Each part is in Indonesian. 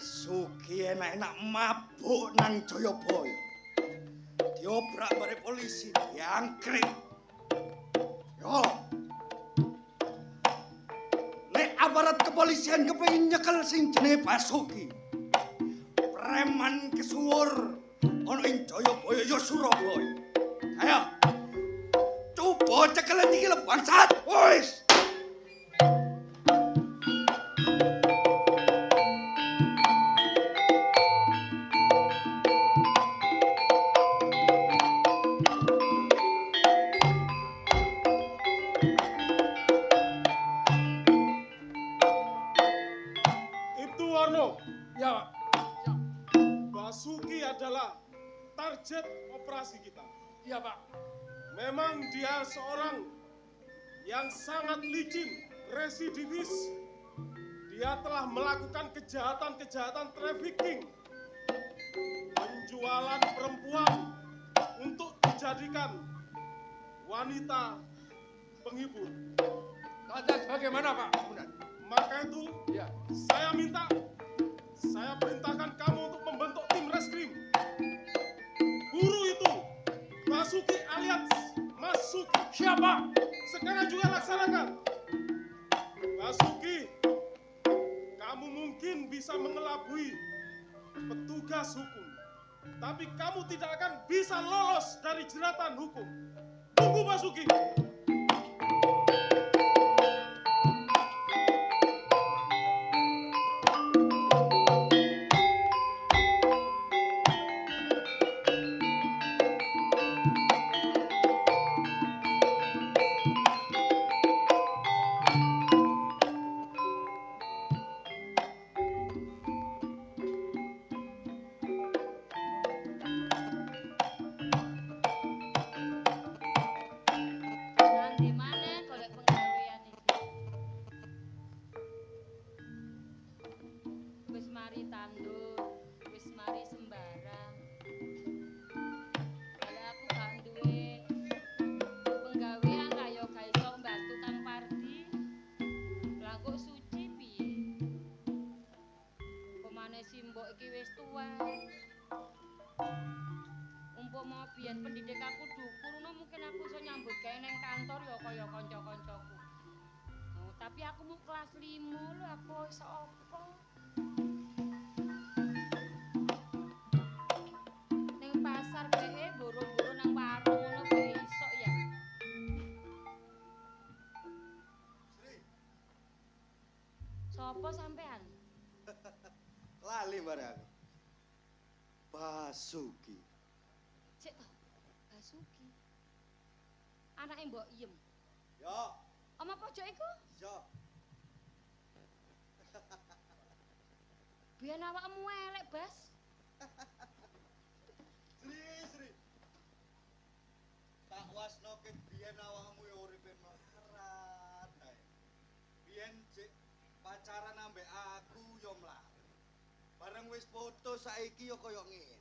Sugi enak-enak mabuk nang Jayabaya. Diobrak bare polisi, diangkrek. Yo. Nek aparat kepolisian kepengin nyekel sing jenenge Basuki. Preman kesuwur ana ing Jayabaya ya Surabaya. Ayo. Coba cekelen iki lho bangsat. Wis. Itu Warno. Ya, Basuki adalah target operasi kita. iya Pak. Memang dia seorang yang sangat licin, residivis. Dia telah melakukan kejahatan-kejahatan trafficking, penjualan perempuan untuk dijadikan wanita penghibur. Lantas bagaimana Pak? Komandan? Maka itu Ya. saya perintahkan kamu untuk membentuk tim reskrim. Buru itu, Basuki alias Masuki. Siapa? Sekarang juga laksanakan. Basuki, kamu mungkin bisa mengelabui petugas hukum, tapi kamu tidak akan bisa lolos dari jeratan hukum. Tunggu Basuki. Nanti mana golek penggawean iki? Wis mari tandur, wis mari sembarang. Lah aku gak duwe penggawean kaya gak iso mbantu Kang Pardi. Lah kok suci piye? Pemane simbok iki wis tuwa. Umpama biyen pendidik aku dhukur ngono mungkin aku iso nyambut gawe nang kantor ya kaya kanca-kancaku. Oh, tapi aku mau kelas 5 lho aku iso apa? Ning pasar bae boro-boro nang warung ngono bae iso ya. Sopo sampean? Lali bare aku. Basuki. Cek to, Basuki. Anake Mbok Iem. Yo, Oma pojok iku? yo. Biyen awakmu elek, Bas. Sri. Tak wasno ket biyen awakmu ya uripe melarat ae. Biyen cek pacaran ambek aku yo mlarat. Bareng wis foto saiki yo koyo ngene.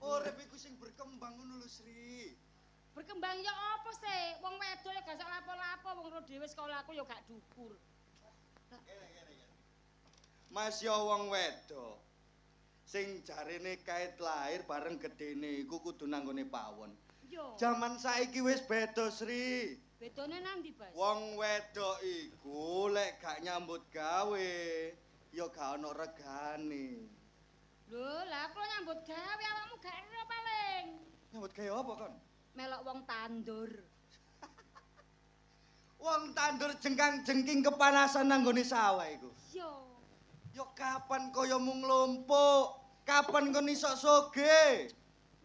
Urip iku sing berkembang ngono lho, Sri. Berkembang ya apa sih? Wong wedok ya gak sak lapo-lapo, wong ro dhewe sekolahku ya gak dhukur. Kene. Mas yo wong wedok. Sing jarene kait lahir bareng gedene iku kudu nanggone pawon. Yo. Jaman saiki wis beda, Sri. Bedone nang ndi, Bas? Wong wedok iku lek gak nyambut gawe, ya gak ono regane. Lho, lah aku nyambut gawe awakmu gak ero paling. Nyambut gawe apa kon? Melok wong tandur. Wong tandur jengkang-jengking kepanasan nanggone sawah iku. Yo. Ya kapan kaya mung nglumpuk? Kapan kon iso soge?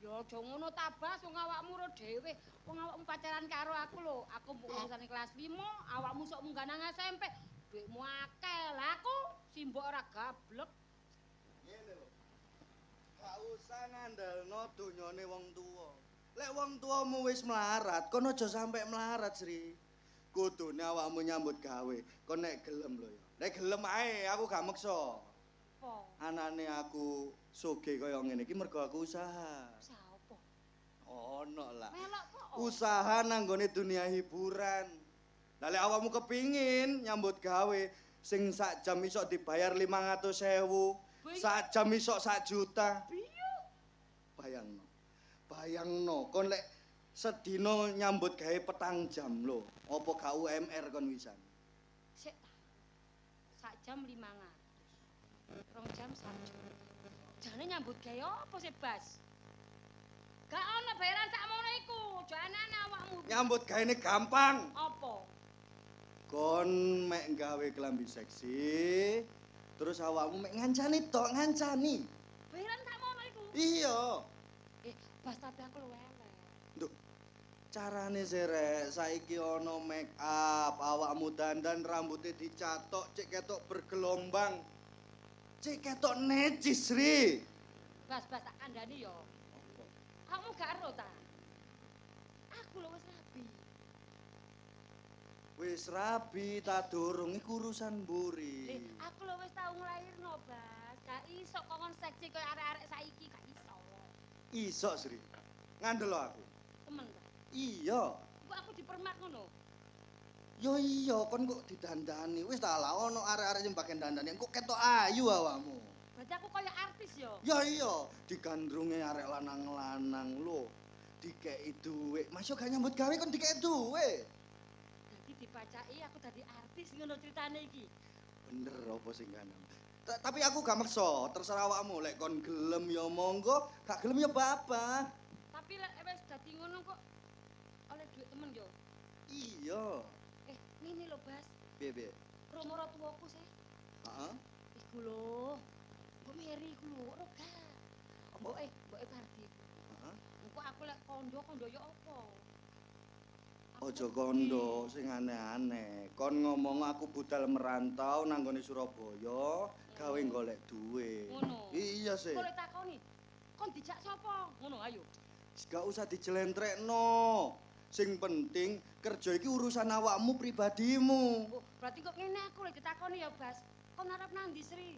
Yo aja ngono ta, Bas, wong awakmu ro dhewe. Wong awakmu pacaran karo aku lho. Aku mbok urusan kelas 5, awakmu sok munggah nang SMP. Duitmu akeh. Lah aku simbok ora gablek. Ngene lho. Gak usah ngandelno donyane wong tuwa. Lek wong tuamu wis melarat, kon aja sampe melarat, Sri. Kudune awakmu nyambut gawe. Kon nek gelem lho ya. Nek gelem ae, aku gak meksa. Apa? Anane aku soge kaya ngene iki mergo aku usaha. Usaha apa? Ono lah. Melok kok. Usaha nanggone dunia hiburan. Lah lek awakmu kepingin nyambut gawe sing sak jam iso dibayar 500.000, Sak jam isok 1 juta. Piye? Bayangno. Bayangno kon lek sedina nyambut gawe 4 jam lho. Apa gak UMR kon wisan? Sik ta. Sak jam 500. 2 jam 1 juta. Jane nyambut gawe apa sih, Bas? Gak ono bayaran sakmono iku. Janane awakmu. Nyambut gawe gampang. Apa? Kon mek gawe klambi seksi, terus awakmu mek ngancani tok, ngancani. Bayaran sakmono iku. Iya. Bas tapi aku luwe elek. Duh. Carane sirek, saiki ana make up, awakmu dandan rambutnya dicatok, cek ketok bergelombang. Cek ketok necis, Ri. Bas tak kandhani yo. Kamu gak ero ta? Aku lho wis rabi. Wis rabi ta durung iku urusan mburi. Aku lho wis tau nglairno, Bas. Gak iso kongkon seksi koyo arek-arek saiki, gak iso. Iso, Sri. Ngandel aku. Temen ta? Iya. Kok aku dipermak ngono? Yo iya, kon kok didandani. Wis ta lah ono arek-arek sing bagian dandani kok ketok ayu awakmu. Berarti aku koyo artis yo. Ya iya, digandrunge arek lanang-lanang lho. Dikeki dhuwit. Mas yo gak nyambut gawe kon dikeki dhuwit. Dadi dipacaki aku dadi artis ngono ceritane iki. Bener apa sing kanan? Tapi aku gak maksa, terserah awakmu. Lek kon gelem ya monggo, gak gelem ya apa. Tapi lek wis dadi ngono kok oleh duit temen yo. Iya. Ngene lho, Bas. Piye? Romo tuaku sih. Heeh. Iku lho. Mbok Meri iku lho, ora gak. Mboke Kardi. Heeh. Engko aku lek kondo yo apa? Aja kondo sing aneh-aneh. Kon ngomong aku budal merantau nang gone Surabaya, gawe golek duit. Ngono. Iya sih. Kok lek takoni, kon dijak sapa? Ngono ayo. Gak usah dijelentrekno. Sing penting kerja iki urusan awakmu pribadimu. Oh, berarti kok ngene aku lek ditakoni ya, Bas. Kon arep nang ndi, Sri?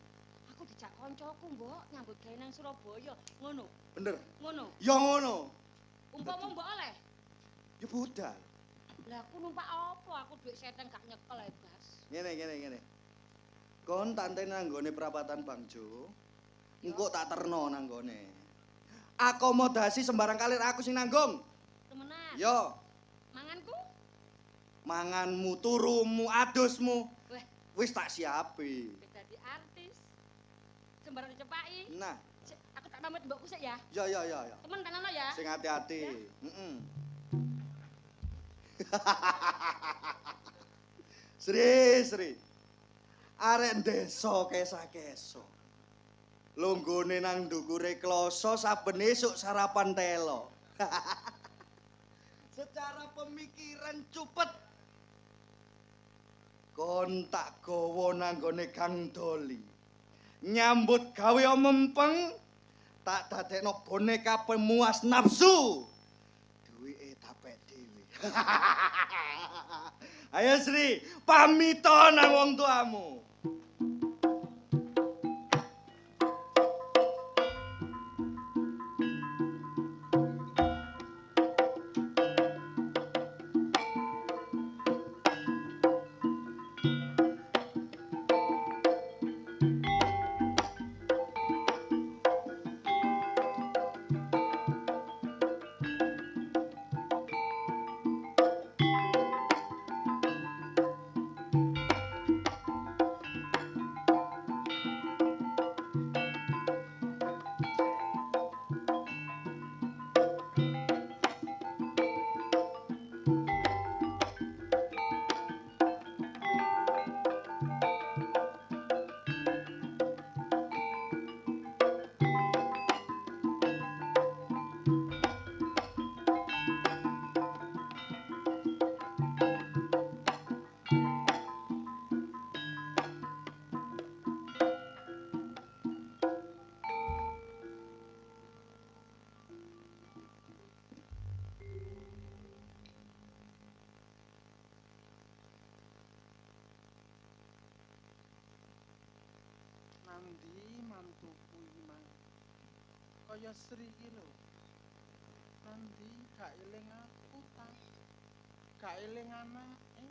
Aku dijak koncoku, Mbok, nyambut gawe nang Surabaya. Ngono. Bener. Ngono. Ya ngono. Umpama Mbok oleh. Ya budal. Lah aku numpak apa? Aku duit seteng gak nyekel ae, Bas. Ngene. Kon tantene nang gone perapatan Bangjo. Engko tak terno nang gone. Akomodasi sembarang kalir aku sing nanggung. Temenan. Yo, Manganku? manganmu, turumu, adusmu. Weh, Wis tak siapi. wis dadi artis. Sembarang dicepaki. Nah, Aku tak pamit mbokku sik ya. ya. Temen tenan ya. Sing hati-hati. Heeh. Sri. Arek desa kesa-kesa. Longgone nang ndukure kloso saben esuk sarapan telo. Secara pemikiran cupet. Kon tak gawa nang gone Gang Doli. Nyambut gawe mempeng, tak dadekno boneka pemuas nafsu. Duwike tapek dhewe. Ayo Sri, pamito nang wong tuamu. Nandi mantuku iki mang. Kaya Sri iki lho. Nandi gak eling aku ta. Gak eling anake.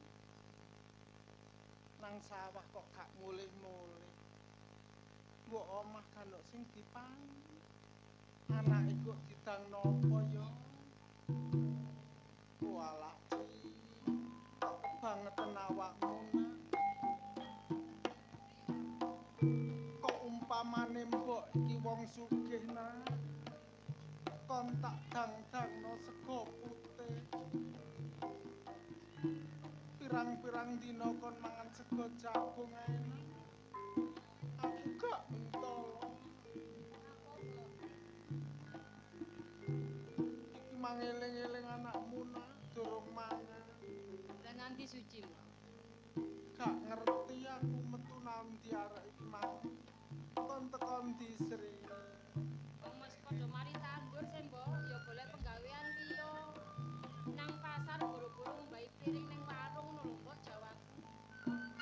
Nang sawah kok gak mulih-mulih. mbok omah kan sing dipangi. Anake kok didang napa ya? Walah, kok kebangetan awakmu nak. Kok umpamane mbok iki wong sugih nak. Kon tak dang-dangno sego putih. Pirang-pirang dina kon mangan sego jagung ae nak. Aku gak mentolo. Iki mangeling-eling anakmu nak durung mangan. Lah nanti suci, Mbok. Gak ngerti aku metu nang ndi arek iki mang. Kon teko ndi Sri? Wong wis padha mari tandur sih, Mbok, ya golek penggawean liya. Nang pasar buru-buru mbahi piring ning warung ngono lho, Mbok jawaku.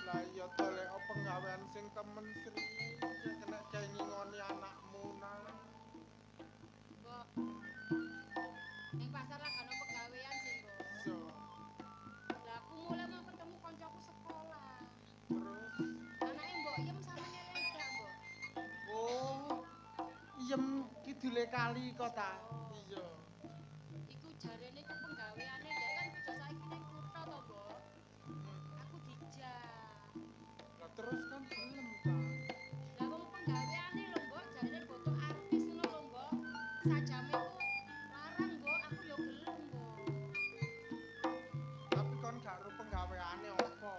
Lah iya golek penggawean sing temen Sri. Ya kena gawe ngingoni anakmu nak. Mbok. Ning pasar lah gak ono penggawean sih, Mbok. So, Lah aku mulai mau ketemu koncoku sekolah. terus Anake Mbok Yem sampeyan elek gak, Mbok? oh, iyem kidule kali kok ta. Iya. Iku jarene ku penggaweane dia kan kerja saiki ning kutha to, Mbok. Aku dijak. Lah terus kan gelem ta. Lah wong penggaweane lho, Mbok, jarene foto artis ngono lho, Mbok. Sajame ku larang, Mbok, aku ya gelem, Mbok. Tapi kon gak ro penggaweane apa?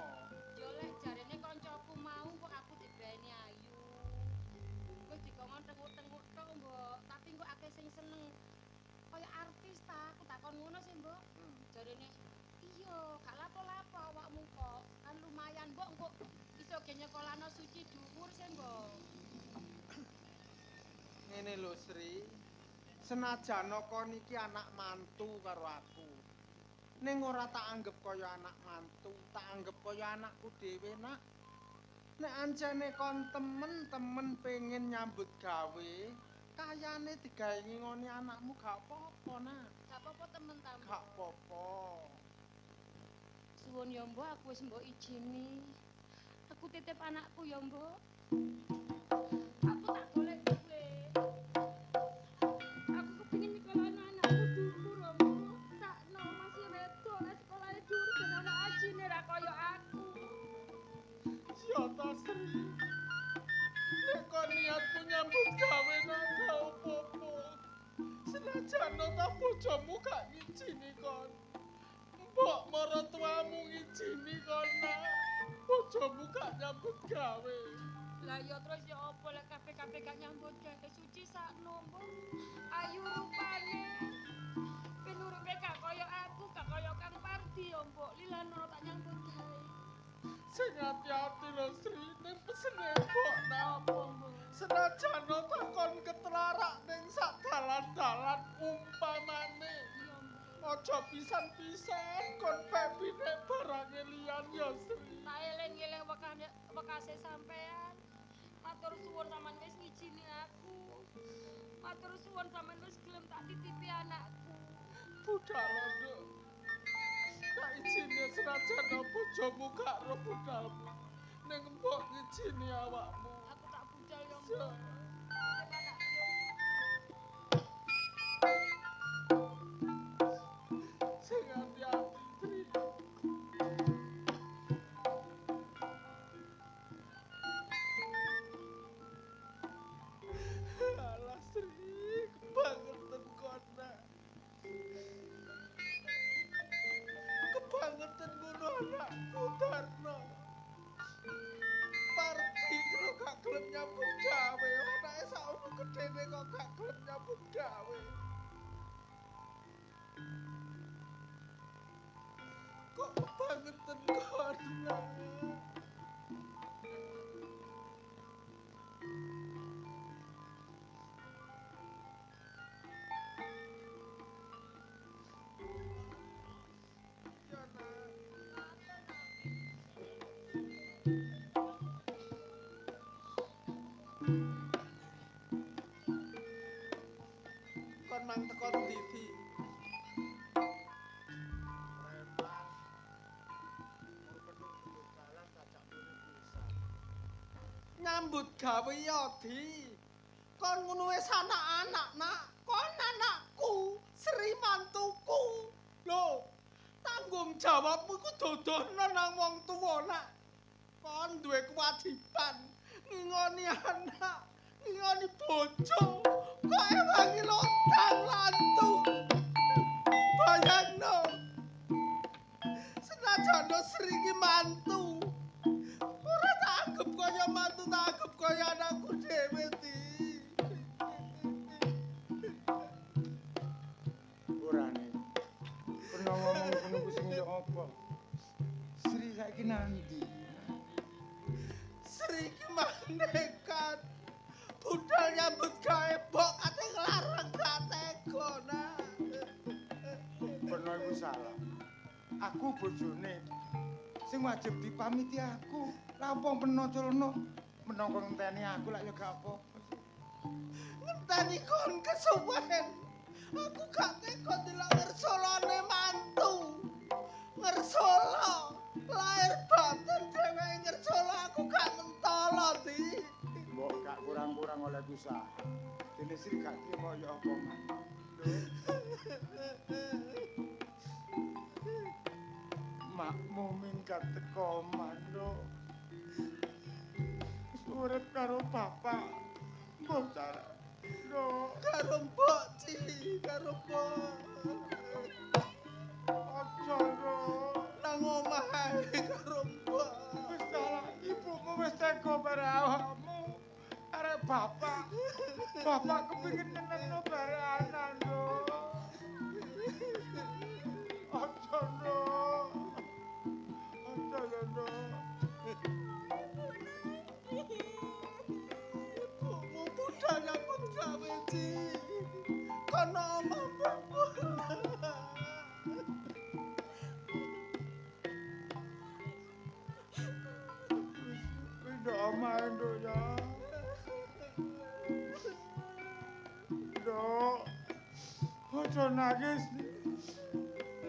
Yo lek jarene koncoku mau kok aku dibreni ayu. Wis dikongkon tenguk-tenguk tok, Mbok, tapi kok akeh sing seneng. Kaya artis ta, aku takon ngono sih, Mbok. Jarene iya, gak lapo-lapo awakmu kok. Kan lumayan, Mbok, kok iso ge nyekolano suci dhuwur sih, Mbok. Ngene lho Sri. Senajan kon iki anak mantu karo aku. Ning ora tak anggap kaya anak mantu, tak anggap kaya anakku dhewe nak. Nek ancene kon temen-temen pengen nyambut gawe, kayane digawe ngingoni anakmu gak apa-apa nak. Gak apa-apa temen ta, Mbok. Gak apa-apa. Suwun ya, Mbok, aku wis mbok ijini. Aku titip anakku ya, Mbok. Aku tak golek duwe. Aku kepengin nyekolahno anakku dhuwur, Mbok. Sakno masih wedok, lah sekolahe dhuwur ben ana ajine ra kaya aku. Ya ta Sri. Nek kon niatmu nyambut gawe nak gak apa-apa. Senajan ta bojomu gak ngijini kon. Mbok maratuamu ngijini kon nak. Bojomu gak nyambut gawe. Lah ya terus ya apa lek kabeh-kabeh gak nyambut gawe suci sakno, Mbok. Ayu rupane. Ben uripe gak kaya aku, gak kaya Kang Pardi ya, Mbok. Lilano tak nyambut gawe. Sing hati-hati lho Sri, ning pesene mbok nak. Apa, Mbok? Senajan ta kon ketlarak ning sak dalan-dalan umpamane. Iya, Mbok. Aja pisan-pisan kon pepine barange liyan ya Sri. Tak eling-eling wekase sampean. Matur suwun sampean wis ngijini aku. Matur suwun sampean wis gelem tak titipi anakku. Budal nduk. Tak izine senajan bojomu gak ro budalmu. Ning mbok ngijini awakmu. Aku tak budal ya, So, Mbok. Titip anakku ya, Mbok. sing hati-hati Sri. Alah Sri, kebangetan kon nak. Kebangetan ngono anakku Darno. Parti kok gak gelem nyambut gawe. Anake sakmono gedene kok gak gelem nyambut gawe. Kok kebangetan kon nak. Ya nak. Kon mang teko ndi Di? Nyambut gawe ya, Di. Kon ngono wis anak-anak, Nak. Kon anakku, Sri mantuku. Lho, tanggung jawabmu iku dodohno nang wong tuwa, Nak. Kon duwe kewajiban ngingoni anak, ngingoni bojo. Kok ewangi lontang lantu. Bayangno. Senajan Sri ki mantu. Ora tak anggap kaya mantu, tak anggap kaya anakku dhewe, Di. Urane. Pernah ngomong ngono ku sing yo apa? Sri saiki nanti. Sri ki mah nekat. Budal nyambut gawe mbok kate nglarang gak tega, Nak. Pernah iku salah. Aku bojone sing wajib dipamiti aku. Lah wong peno culno menapa ngenteni aku lak yo gak apa. Ngenteni kon kesuwen. Aku gak tega delok ngersolone mantu. Ngersolo lahir batin dhewe ngersolo aku gak mentolo, Di. Mbok gak kurang-kurang oleh usaha. Dene Sri gak trimo yo apa man. Makmu minggat teko mando. Urip karo bapak. Mbok cara. Lho, Karo mbok, Ci, karo mbok. aja lho. Nang omah ae karo mbok. Wis salah ibumu wis tega bare awakmu. Arek bapak. Bapak kepengin nyenengno bare anak lho. Aja lho. Aja lho. Ibumu budal nyambut gawe, Ci. Kono omah mbok. Wis ndok omahe nduk ya. Nduk. Aja nangis.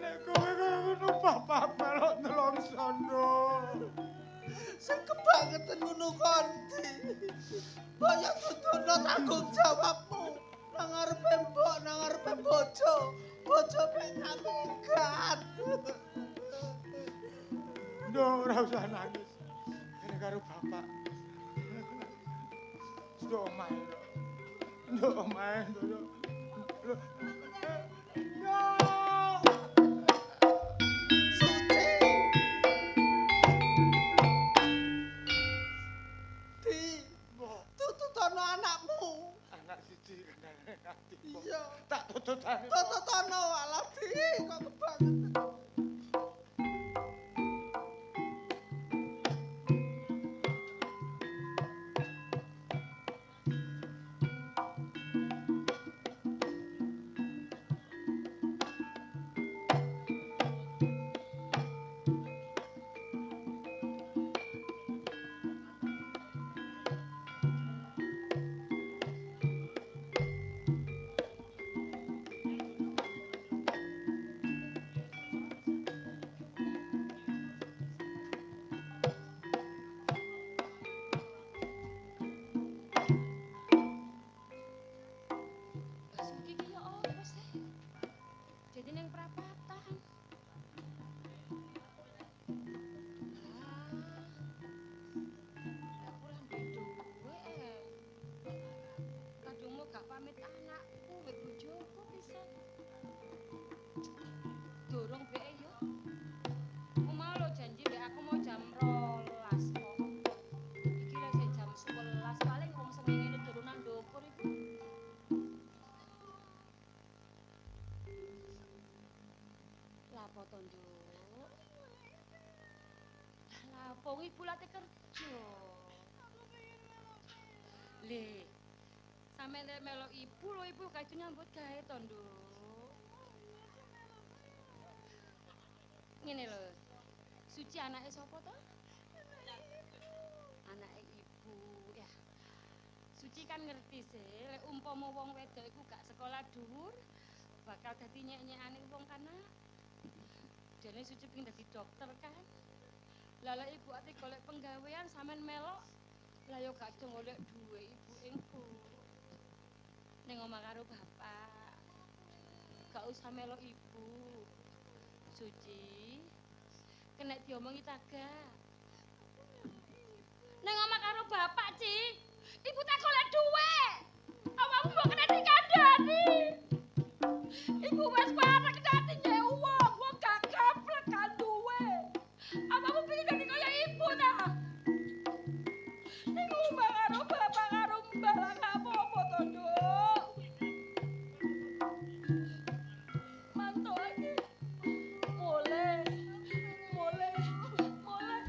Nek kowe kaya ngono bapak melok nelongso nduk. Sing kebangetan ngono kon, Di. Kaya dudono tanggung jawabmu. Nang ngarepe mbok, nang ngarepe bojo. Bojo pengen minggat. Nduk ora usah nangis. Kene karo bapak. Nduk omahe nduk. Nduk omahe nduk. Nduk. Nduk. Suci. Di, Mbok, tututono anakmu. anak siji kenane ati. Iya. Tak tututane. Tututono alah, Di. Kok kebangetan. Suki ki yo apa sih? Jadi neng perapatan. Lah kurang duwe kadungmu gak pamit anakku wek bojoku pisan. Dorong beke yo. Aku mau lo janji mbek aku mau jam 12 kok. Iki lek sik jam 11 paling wong sengenge turunan ndokur iku. Lapo to, Nduk? Lapo ibu late kerja. Le, sampeyan lek melok ibu lho ibu kae nyambut gawe to, Nduk. Ngene lho. Suci anake sapa to? Anake ibu, ya. Suci kan ngerti sih, lek umpama wong wedok iku gak sekolah dhuwur, bakal dadi nyek-nyekane wong kana. Dene Suci pengen dadi dokter kan. Lah lek ibu ati golek penggawean sampean melok Lah yo gak iso golek dhuwit ibu engko. Ning omah karo bapak. Gak usah melok ibu. Suci. Kena diomongi tagak. Ning omah karo bapak, Ci. Ibu tak golek dhuwit. Awakmu mbok kena dikandani. Ibu wis parek dadi nyewong, wong gak gaplek gak duwe. Awakmu pengen dadi kaya ibu ta? Ning omah karo bapak karo mbak lah gak apa-apa to, Nduk. Mantuk lagi. Boleh. Boleh. Boleh.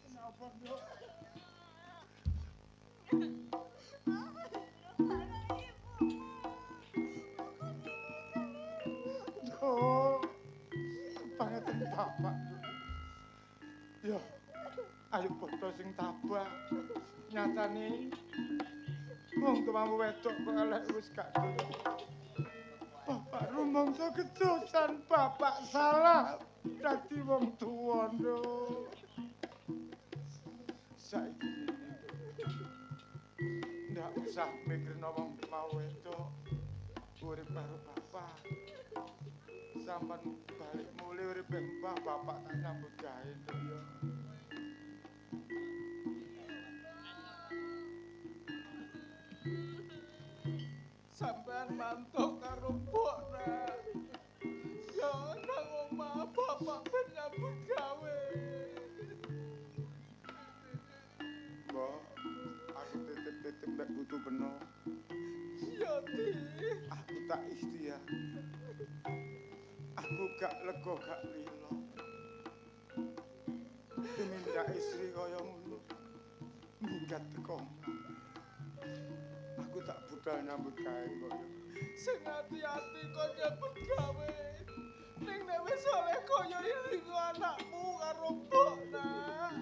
Kenapa, Nduk? Nduk, kebangetan bapak. Yo, ayo padha sing tabah. Nyatane wong tuamu wedok kok elek wis gak gelem. Bapak rumangsa kedosan, bapak salah dadi wong tuwa, Nduk. Saiki ndak usah mikirno wong mau wedok. Urip karo bapak. Sampan balik mulih urip mbah bapak tak nyambut gawe, Nduk ya. Sampean mantuk karo mbok nak. Ya nang omah bapak ben nyambut gawe. Mbok, aku titip-titip mek butuh beno. Ya Di. Aku tak ikhtiar. Aku gak lega gak lilo. Tumindak istri kaya ngono. Minggat teko. Aku tak budal nyambut gawe kok. Sing ati-ati kok nyambut gawe. Ning nek wis oleh kaya ilingo anakmu karo mbok nak.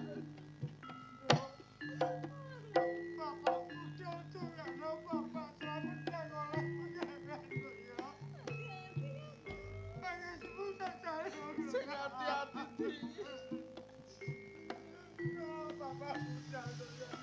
Bapak budal dongakno bapak selamat nang oleh pengaran kok ya. Pangesmu tak cari Sing ati-ati Di. Bapak budal dongakno.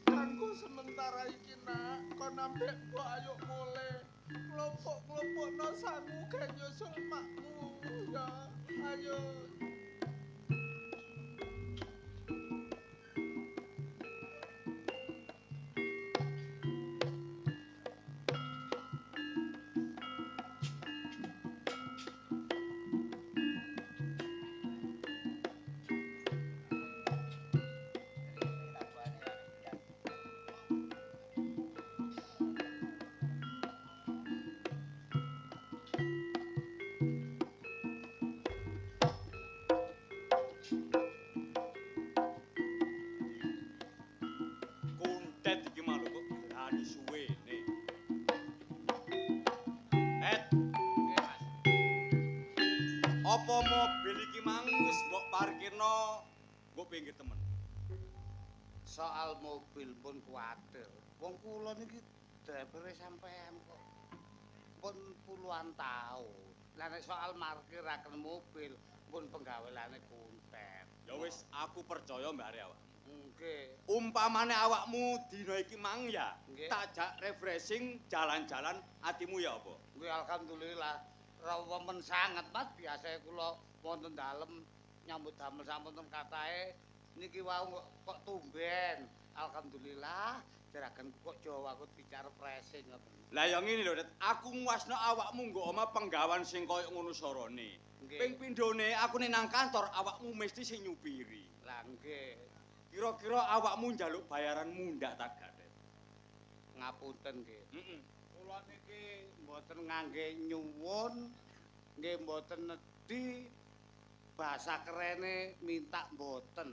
Kanggo sementara iki nak, kon ambek mbok ayo mulih. Kelompok-kelompokno sangu ge nyusul makmu ya. Ayo. Kuntet iki malu kok berani suwene. Apa mobil iki mang wis mbok parkirno mbok pinggir temen. Soal mobil pun kuwatir. Wong kula niki drivere sampean kok. Pun puluhan tahun. Lah nek soal markiraken mobil pun penggawelane kuntet. Ya wis aku percaya mbak Arya awak. Nggih. Umpamane awakmu dina iki mang ya, Nggih. tajak refreshing jalan-jalan atimu ya apa? Nggih alhamdulillah. Remen sanget Mas, biasa kula wonten dalem nyambut damel sampun katahe niki wau kok tumben. Alhamdulillah jeraken kok Jawa aku bicara refreshing ngoten. Lah ya ngene lho, Det. Aku nguwasno awakmu nggo omah penggawan sing kaya ngono sorone. Nggih. Ping pindhone aku ning nang kantor awakmu mesti sing nyupiri. Lah nggih. Kira-kira awakmu njaluk bayaran mundak ta gak, Det? Ngapunten nggih. Heeh. Kula niki mboten ngangge nyuwun, nggih mboten nedhi, bahasa kerene minta mboten.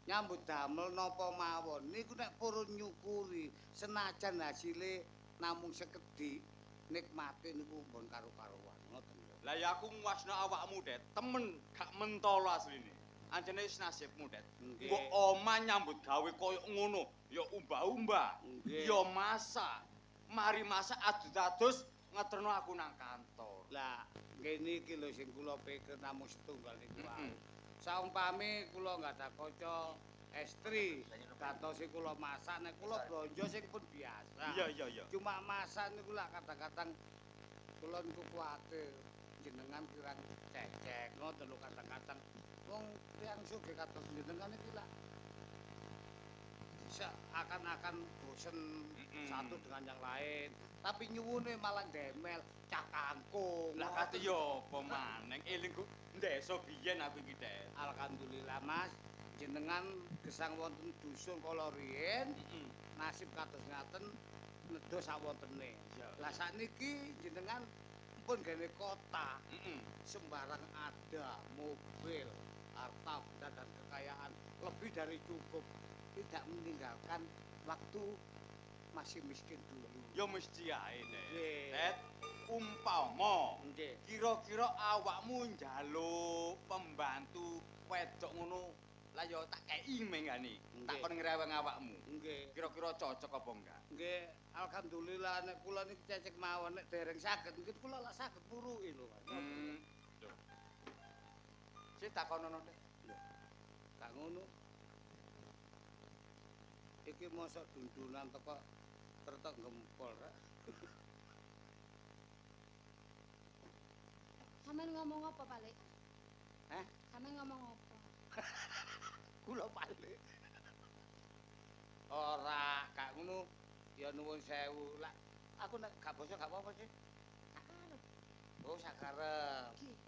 Nyambut damel napa mawon niku nek purun nyukuri senajan hasile namung sekedhik nikmati niku pun karo-karuan ngoten lho. Lah ya aku nguasno awakmu, Det. Temen gak mentolo asline. Anjene wis nasibmu, Det. Nggih. Mbok omah nyambut gawe koyo ngono, ya umbah-umbah. Nggih. Ya masak. Mari masak adus-adus ngeterno aku nang kantor. Lah ngene iki lho sing kula pikir namung setunggal niku wae. Saumpami kula nggada kaca estri, datosi kula masak nek kula blonjo sing pun biasa. Iya. Cuma masak niku lah kadang-kadang kula niku kuwatir jenengan kirang cecek ngoten lho kadang-kadang wong tiyang sugih kados jenengan iki lah akan-akan bosen satu dengan yang lain tapi nyuwune malah demel cah kangkung. Lah kate yo apa maneng eling ku ndeso biyen aku iki, Det. Alhamdulillah Mas, jenengan gesang wonten dusun kala riyen, nasib kados ngaten nedha sawontene. Lah sakniki jenengan pun gene kota, sembarang ada mobil, harta benda dan kekayaan lebih dari cukup, tidak meninggalkan waktu masih miskin dulu. Ya mesti ae, Nggih. Det. Umpama Nggih. kira-kira awakmu njaluk pembantu wedok ngono, lah ya tak kei mengane. Tak Nggih. kon ngreweng awakmu. Nggih. Kira-kira cocok apa enggak? Nggih, alhamdulillah nek kula niki cecek mawon nek dereng saged nggih kula lak saged puruki lho. Lho. Sik takonono, Det. Gak ngono. Iki mosok dundunan teko tertek gempol rek. Sampeyan ngomong apa, Palik? Hah? Sampeyan ngomong apa? Kula balik. Ora, gak ngono. Ya nuwun sewu. Lah aku nek gak basa gak apa-apa sih. Sakarep. Oh, sakarep. Nggih.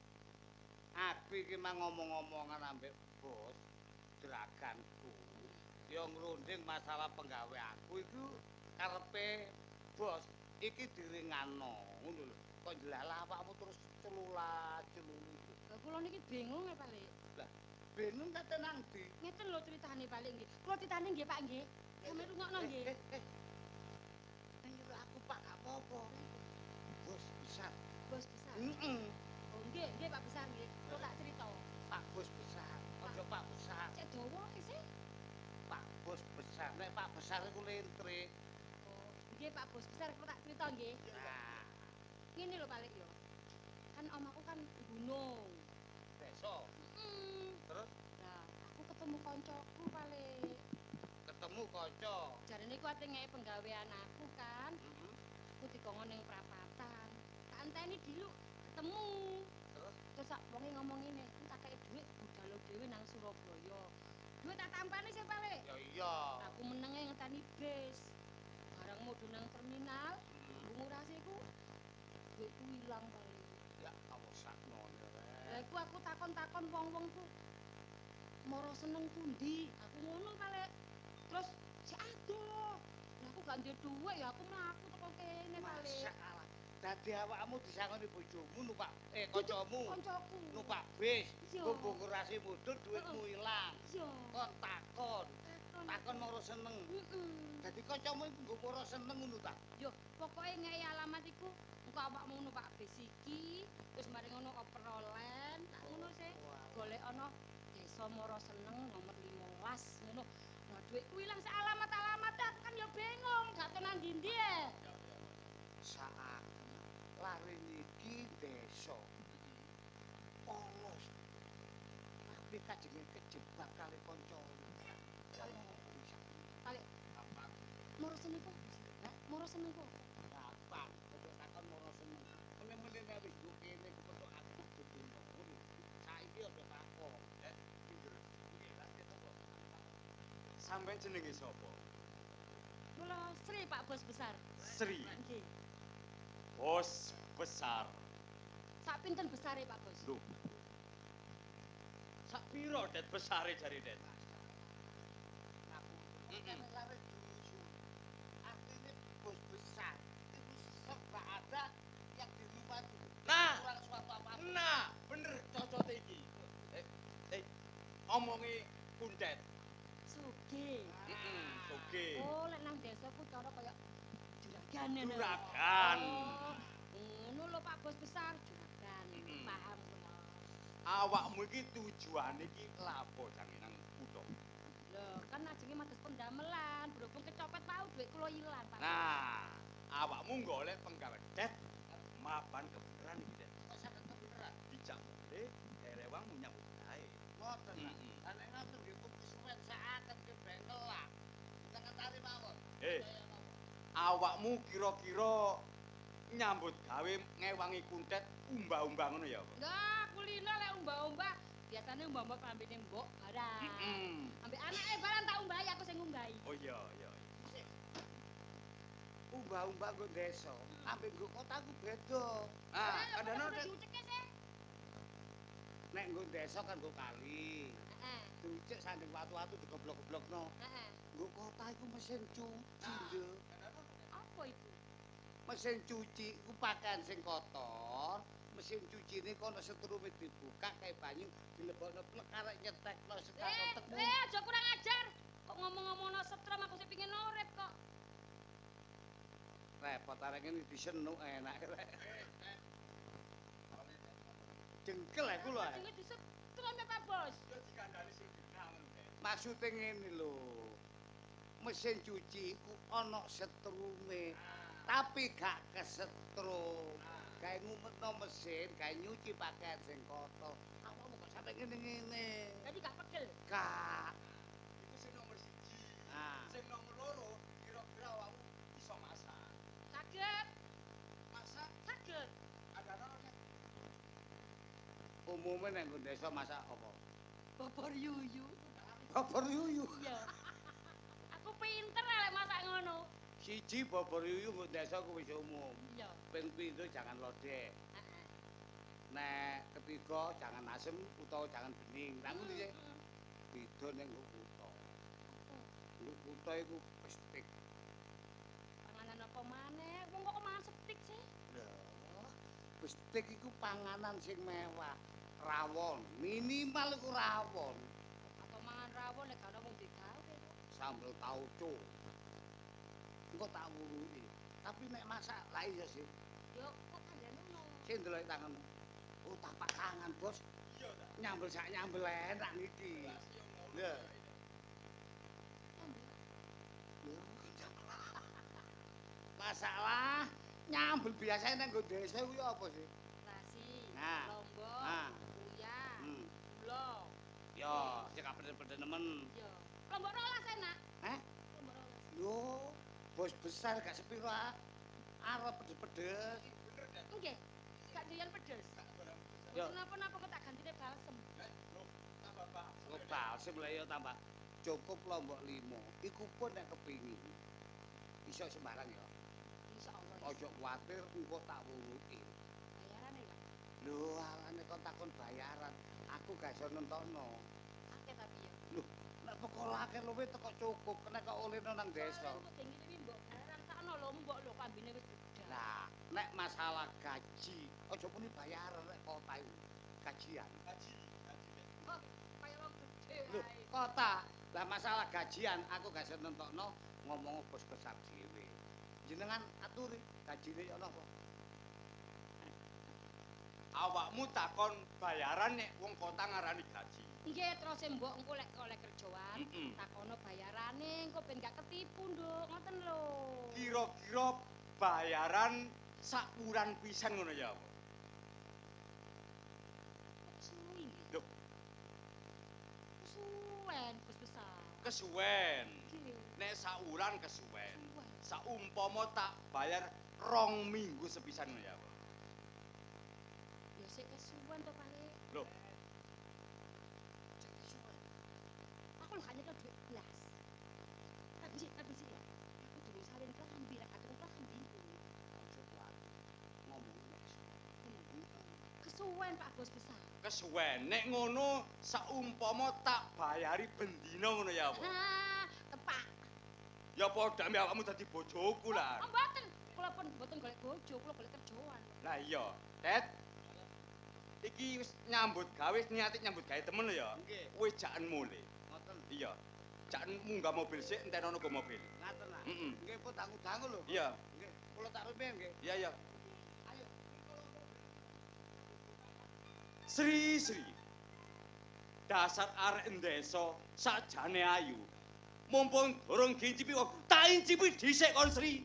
Aku iki mah ngomong-ngomongan ambek bos jeraganku. Ya ngrunding masalah penggawe aku iku karepe bos iki diringano ngono lho. Kok jelalah awakmu terus celula-celulu. Lah kula niki bingung ya, Palik. Lah bingung kate nang ndi? Ngeten lho ceritane Palik nggih. Kula titane nggih, Pak nggih. Sampeyan rungokno nggih. Ayo aku Pak gak apa-apa. Bos besar. Bos besar. Heeh. Oh nggih Pak besar nggih. Kula tak cerita. Pak bos besar. Ojo Pak besar. Cek dawa isih. Pak bos besar. Nek Pak besar iku lentrik. Oh, nggih Pak bos besar kula tak cerita nggih. Nah, Ngene lho Palik yo. Kan omaku kan gunung. besok. Terus Lah, aku ketemu koncoku Palik. ketemu kanca. Jarene ku ate ngeki penggawean aku kan. Aku dikongkon ning prapatan. Tak enteni diluk ketemu. Terus sak wonge ngomong ngene, tak kei dhuwit budal dhewe nang Surabaya. Dhuwit tak tampani sih Palik. Ya iya. Aku menenge ngetani bis. Barang mudhu nang terminal, ngurasi ku dhuwitku ilang Palik. Ya Allah sakno ya. Lah iku aku takon-takon wong-wong ku moro seneng pundi? Aku ngono Palik. Terus si adoh. Lah aku gak duwe dhuwit ya aku mlaku teko kene Palik. Masalah. Dadi awakmu disangoni bojomu numpak kancamu. Koncoku. Numpak bis. Iya. Nggo kurasi mudhun dhuwitmu ilang. Iya. Kon takon. Takon moro seneng. Heeh. Dadi kancamu iku nggo moro seneng ngono ta? Yo, pokoke ngeki alamat iku engko awakmu numpak bis iki, terus mari ngono operolen, tak ngono sih. Golek ana Desa Moro Seneng nomor 15 ngono. Lah dhuwitku ilang sak alamat-alamat aku kan ya bingung, gak tau nang ndi-ndi e. Saat lari niki desa. Polos. Tapi kajenge kejebak kali kancane. Kali Moro Seneng kok. Hah? Moro Seneng kok. Gampang, untuk takon moro seneng. Mene-mene nek wis yo kene kepetuk aku kudu ngono. Saiki aja takon. Pinggir. Nggih, lha kok. Sampeyan jenenge sapa? Kula Sri Pak Bos Besar. Sri. Nggih. Bos besar. Sak pinten besare Pak Bos? Lho. Sak piro Det besare jari Det? Aku kan lari dusun. Artinya bos besar. Itu serba ada yang dilupakan. Nah. Kurang suatu apa-apa. Nah, bener cocok iki. omongi kundet. Sugih. Sugih. Oh, lek nang desaku cara kaya juragan ngono. Juragan. Oh, ngono lho Pak Bos besar, juragan. Paham kula. Awakmu iki tujuane iki lapo jange nang kutho? Lho, kan ajenge mados pendamelan, berhubung kecopet mau duit kula ilang, Pak. Nah, awakmu golek penggawe det mapan kebeneran iki, Det. Kok saged kebeneran? Dijak mulih derewang nyambut gawe. Ngoten. Lah nek ngoten nggih kudu suwen saaken ke ben nelak. Jangan tari mawon. Awakmu kira-kira nyambut gawe ngewangi kuntet umbah-umbah ngono ya apa? Lah, kulino lek umbah-umbah, biasane umbah-umbah klambine mbok barang. Ambek anake barang tak umbahi aku sing ngumbahi. Oh iya, iya. Umbah-umbah nggo desa, ambek nggo kota ku beda. Ah, kadang Udah diuceke sih. Nek nggo desa kan nggo kali. Heeh, Diucek sanding watu-watu digoblok-goblokno. heeh. Nggo kota iku mesin cuci lho. Apa itu? Mesin cuci iku pakaian sing kotor. Mesin cuci ini kono setrume dibuka kayak banyu dilebokno plek arek nyetekno sekaro tekmu. Aja kurang ajar. Kok ngomong-ngomongno setrum aku sing pengin urip kok. Repot arek ngene disenuk enak rek. Jengkel aku lho. Jenenge disetrum ya Pak Bos. Maksude ngene lho. Mesin cuci iku ana setrume, tapi gak kesetrum. Gawe ngumetno mesin, gawe nyuci pakaian sing kotor. Awakmu kok sampe ngene-ngene. Jadi gak pegel. Gak. Iku sing nomor 1. Nah, Sing nomor 2 kira-kira awakmu iso masak. Saged, Masak saged. ada nek umume nek nggon desa masak apa? Bobor yuyu. Bobor yuyu. Iya. Aku pinter lek masak ngono. Siji bobor yuyu nggon desa ku wis umum. Iya. Ping pindho jangan lodeh. Heeh. Nek ketiga jangan asem utawa jangan bening. Lah ngono sih. Beda ning nggo kutho. Nggo kutho iku pestik. Panganan apa maneh? Wong kok mangan setik sih? Lho, pestik iku panganan sing mewah. Rawon, minimal iku rawon. Atau mangan rawon nek gak ono wong digawe. Sambel tauco. Engko tak wuruhi. Tapi nek masak lah iya sih. Yo kok kandhane ngono. Sing ndelok tangan. Oh, tapak tangan, Bos. iya ta. Nyambel sak nyambel enak iki. Lho. Masalah nyambel biasane nang nggo desa kuwi apa sih? Rasi, Nah. lombok, Nah. uyah, Hmm. gula. Yo, sing kapeden-peden nemen. Yo. Lombok rolas enak. Heh? Lombok rolas. Yo, bos besar gak sepiro ah. Arep pedes-pedes. Nggih. Gak doyan pedes. Yo. Kenapa-napa kok tak gantine balsem. Kok balsem lah yo tambah cukup lombok 5. Iku pun nek kepingin. Iso sembarang ya. Insyaallah. Ojo kuwatir engko tak wuruki. Bayarane ya. Lho, alane kon takon bayaran. Aku gak iso nentokno. Akeh tapi ya. Lho, nek perkara akeh luwih teko cukup, nek kok olehno nang desa. Kok dengine iki mbok barang sakno lho mbok lho kambine wis gedhe. Nah, nek masalah gaji, aja muni bayaran nek kota iku. Gajian. Kok kaya wong gedhe Lho, wae. kota. Lah masalah gajian aku gak iso nentokno ngomong bos besar dhewe. Jenengan aturi gajine yo napa? Awakmu takon bayaran nek wong kota ngarani gaji. Nggih, terus mbok engko lek oleh kerjaan, Mm-mm. takono bayarane engko ben gak ketipu, Nduk. Ngoten lho. Kira-kira bayaran sak wulan pisan ngono ya apa? Suwi nggih. Lho, Suwen bos besar. kesuwen. Nggih. Nek sak wulan kesuwen. Suwen. Saumpama tak bayar 2 minggu sepisan ngono ya apa? Ya sik kesuwen to, Pak. Lho, Aku lho gak nyekel duit blas. Tapi sih ya. Aku durung salin klambi, rek atur klambi. Aja kuwatir. Ngomong nek Kesuwen Pak Bos besar. kesuwen. Nek ngono saumpama tak bayari bendina ngono ya apa? Nah, tepak. Ya padha ambek awakmu dadi bojoku lah. Mboten, kula pun mboten golek bojo, kula golek kerjaan. Lah iya, Det. iki wis nyambut gawe, niati nyambut gawe temen lho ya. Nggih. Wis jaken mulih. Ngoten. Iya. Jaken munggah mobil sik entenono go mobil. Ngaten lah. Heeh. Nggih pun dangu-dangu lho. Iya. Nggih, kula tak rumiyin nggih. Iya, iya. Ayo. Sri. Dasar arek desa sakjane ayu. Mumpung durung gincipi kok tak incipi dhisik kon Sri.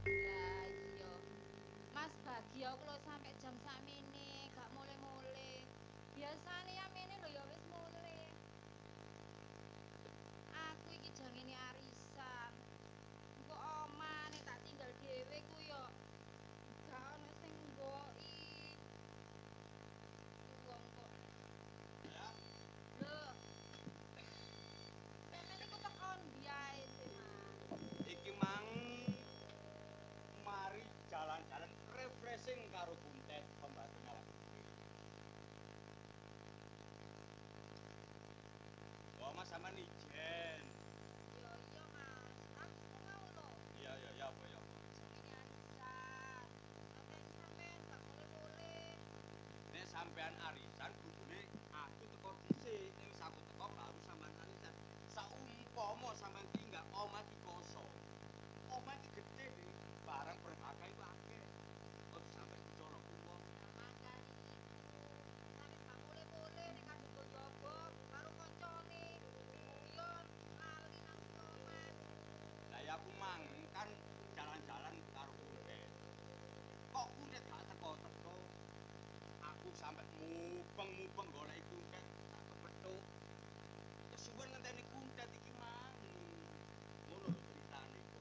Lah iya. Mas Bagio aku lho sampe jam sakmene gak mulih-mulih. Biasane ya mene lho ya wis mulih. Aku iki jangene arisan. Engko omane tak tinggal dhewe ku yo gak ono sing nggoki. Wong kok. Lho. Sampeyan iku tekon biae sih, Mas. Iki mang mari jalan-jalan refreshing karo Buntet pembantu malam. Oh, Mas sama ijen. Yo iya, Mas. Aku mau lho. Iya, apa ya. Ini arisan. Sampeyan gak mulih-mulih. Nek sampean arisan kudune aku teko dhisik, nek wis aku teko baru sampean arisan. Saumpama sampean tinggal omah iki kosong. Omah iki gedhe nih, barang berharga itu akeh. Kok sampe dicolok wong. Makane iku. Sampe gak mulih-mulih nek kadung njaba karo kancane. Guyon lali nang omah. Lah ya aku mang kan jalan-jalan karo Buntet. Kok Buntet gak teko-teko? Aku sampe mupeng-mupeng golek Buntet tak kepethuk. Kesuwen ngenteni Buntet iki mang. Ngono lho ceritane iku.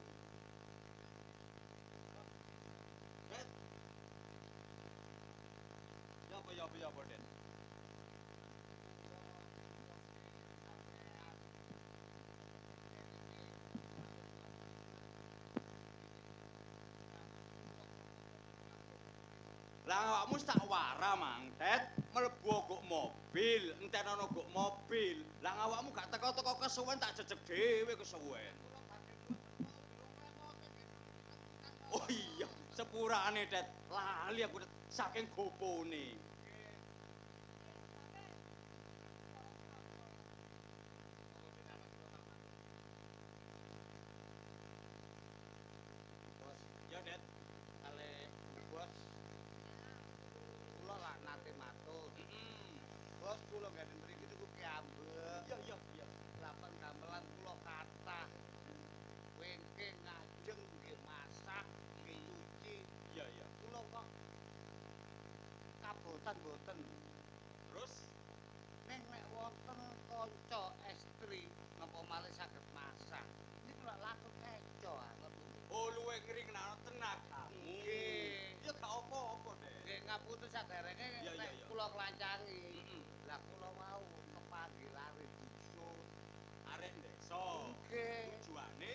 Bet. Ya apa, Den? Lah awakmu tak wara mang, Det. Mlebu kok mobil, entenono kok mobil. Lah awakmu gak teko-teko kesuwen tak jejeg dhewe kesuwen. Oh iya, sepurane Det. Lali aku Det saking gopone. Bos, Ya Det. kale bos. Kula lak nate matur. Bos kula gak mriki niku kiambek. Iya. Lapan gamelan kula kathah. Wengking ngajeng nggih masak, nggih nyuci. Iya. Kula kok kabotan boten. Terus Nek wonten kanca estri napa malih saged masak. Niku lak laku keco anget. oh luwe ngring nang tenagamu. Nggih. Ya gak apa-apa, Det. Nggih ngapunten saderenge Iya, nek iya. kula klancangi. Heeh. Lah kula wau kepanggil arep dusun. Arek desa. Nggih. Tujuane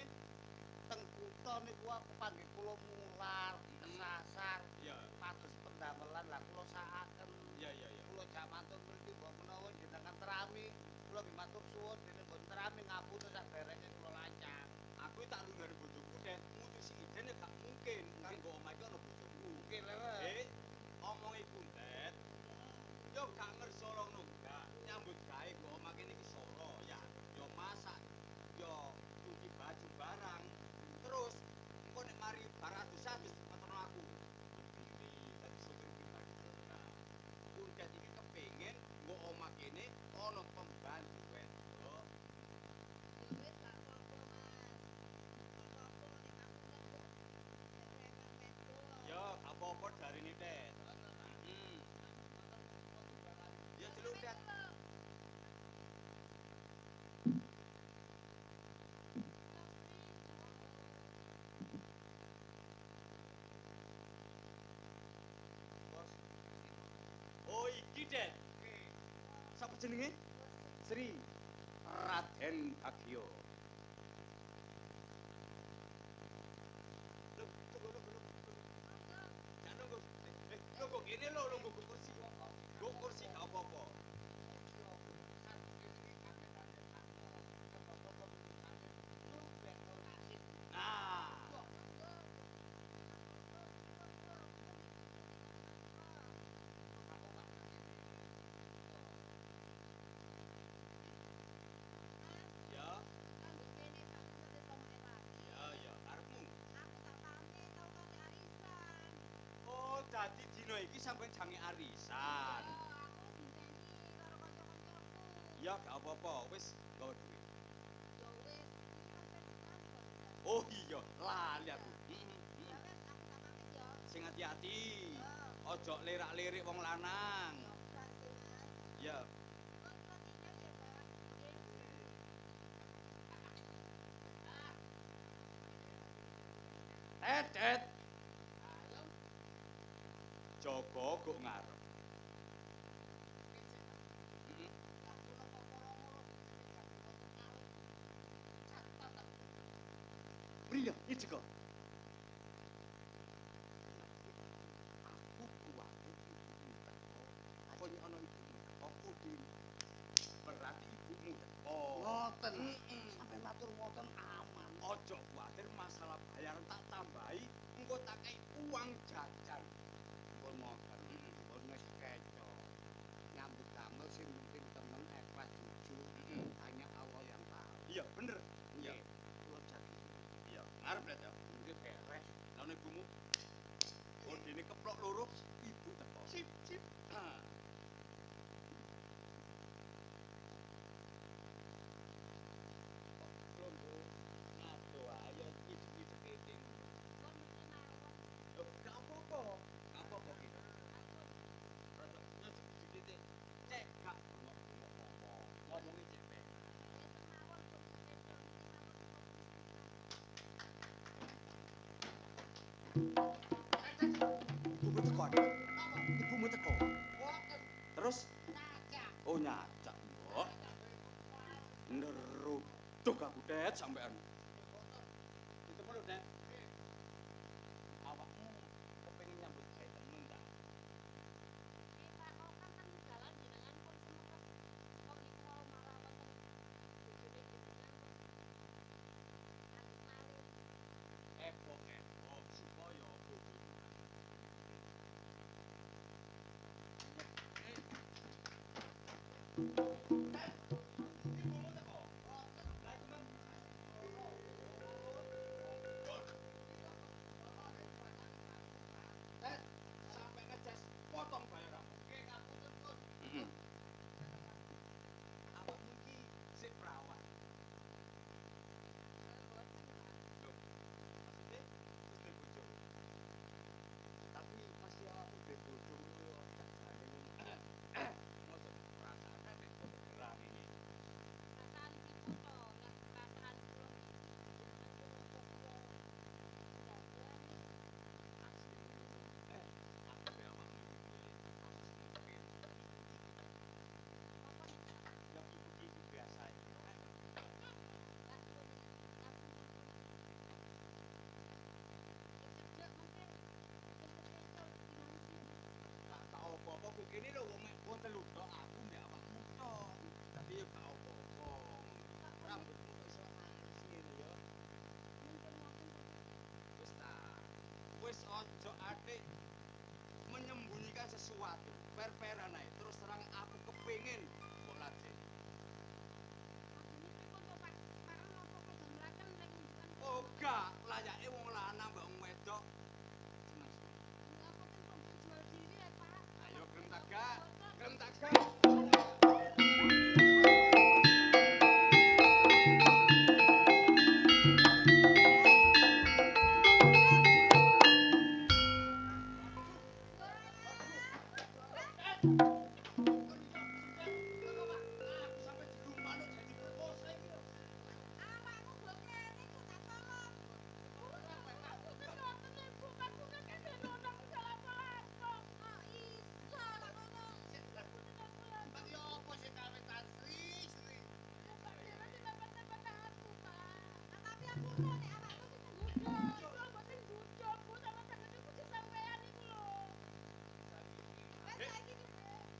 Teng kutha niku aku panggih kula mular, kesasar, ya. pados pendamelan lah kula sakaken. Iya. Kula jak matur mriki mbok menawa jenengan terami, kula nggih matur suwun dene mbok terami ngapunten saderenge kula lancang. Aku tak lunggari bojoku Den, mutusi iden ya gak mungkin. Kanggo omah iki ana bojoku. Nggih lho. Omongi Buntet. Yo gak ngersolongno enggak. Nyambut gawe kok omah kene iki solo ya. Yo masak, yo cuci baju barang. Terus engko nek mari Kidet iki kepengin nggo omah kene ana pembantu wedok. Wis gak apa-apa, Mas. Apa-apa nek aku ndak preman wedok. Ya, gak apa-apa darine, Tet. Ya celuk, Tet. Oh, iki, Det. Sapa jenenge? Sri, Raden Bagyo. Jangan nunggu. Nunggu gini lo, nunggu kursi. Go kursi gak apa-apa. Nah, ya, Kanggo kene sak menit omahe lagi. ya, karepmu. Aku tak pamit tau kate arisan. Oh, dadi dino iki sampeyan jange arisan. Yo, aku diseni karo kanca-kancaku. Ya, gak apa-apa. Wis, gawe duit. Yo wis, iki kan transfer. Oh iya, lali aku. Ya wis, aku tak pamit yo. Sing hati-hati. Yo, Ojo lirak-lirik wong lanang. yo gak sih, Mas. Ya. Kok ingat ya, Pak? Tetet. Joko kok ngarep. Priya, iki kok. Aku kuwatir ibumu teko. Pokoknya ana ibumu teko kudu. Berarti ibumu teko. Ngoten. Sampai matur ngoten aman. Ojo kuwatir masalah bayaran tak tambahi, engko tak kei uang jajan. Pun ngoten. Pun wis keco. Nyambut damel sing penting temen ikhlas jujur. Hanya Allah yang tahu. Iya, bener. Iya. Kula jadi Iya, ngarep lihat ya. iki beres. Nang ibumu. Kodene keplok loro, ibu teko. Sip, sip. Ah. Tunggu. Aduh, ayo ibu keting. Kon mesti marah. Loh, gak apa-apa. Gak apa-apa gitu. Rada nyucuk sedikit. Cek, gak ngomong. Ngomongin cek, Pe. Ibumu teko. Ibumu teko. Terus? Oh, nyacak, Mbok. Nerutuk aku, Det, sampean. Itu perlu, Det. Awakmu kepengin nyambut gawe temen ta? Epok supaya bojo. Ibumu teko. Lah cuman sampai ngecas potong bayaranmu. Oke, aku tuntut. Awakmu iki sik perawan. Loh, maksudnya wis duwe bojo. Tapi masih awakmu duwe bojo ngono yo jane. Mosok perasaan nek gerang iki. Aku be awakmu iki. Ya ibu biasa iki. Gak apa-apa kok kene lho wong mek wong telu tok aku mbek awakmu tok. Tapi yo gak apa-apa. Rambutmu kok iso alis ngene yo. Wis ta. Wis ojo atik menyembunyikan sesuatu. Per-peran ae. Terus terang aku kepengin kok lajeng. Oh gak, layake wong lanang mbak wong wedok. Ayo gelem tak gak? gelem tak gawe.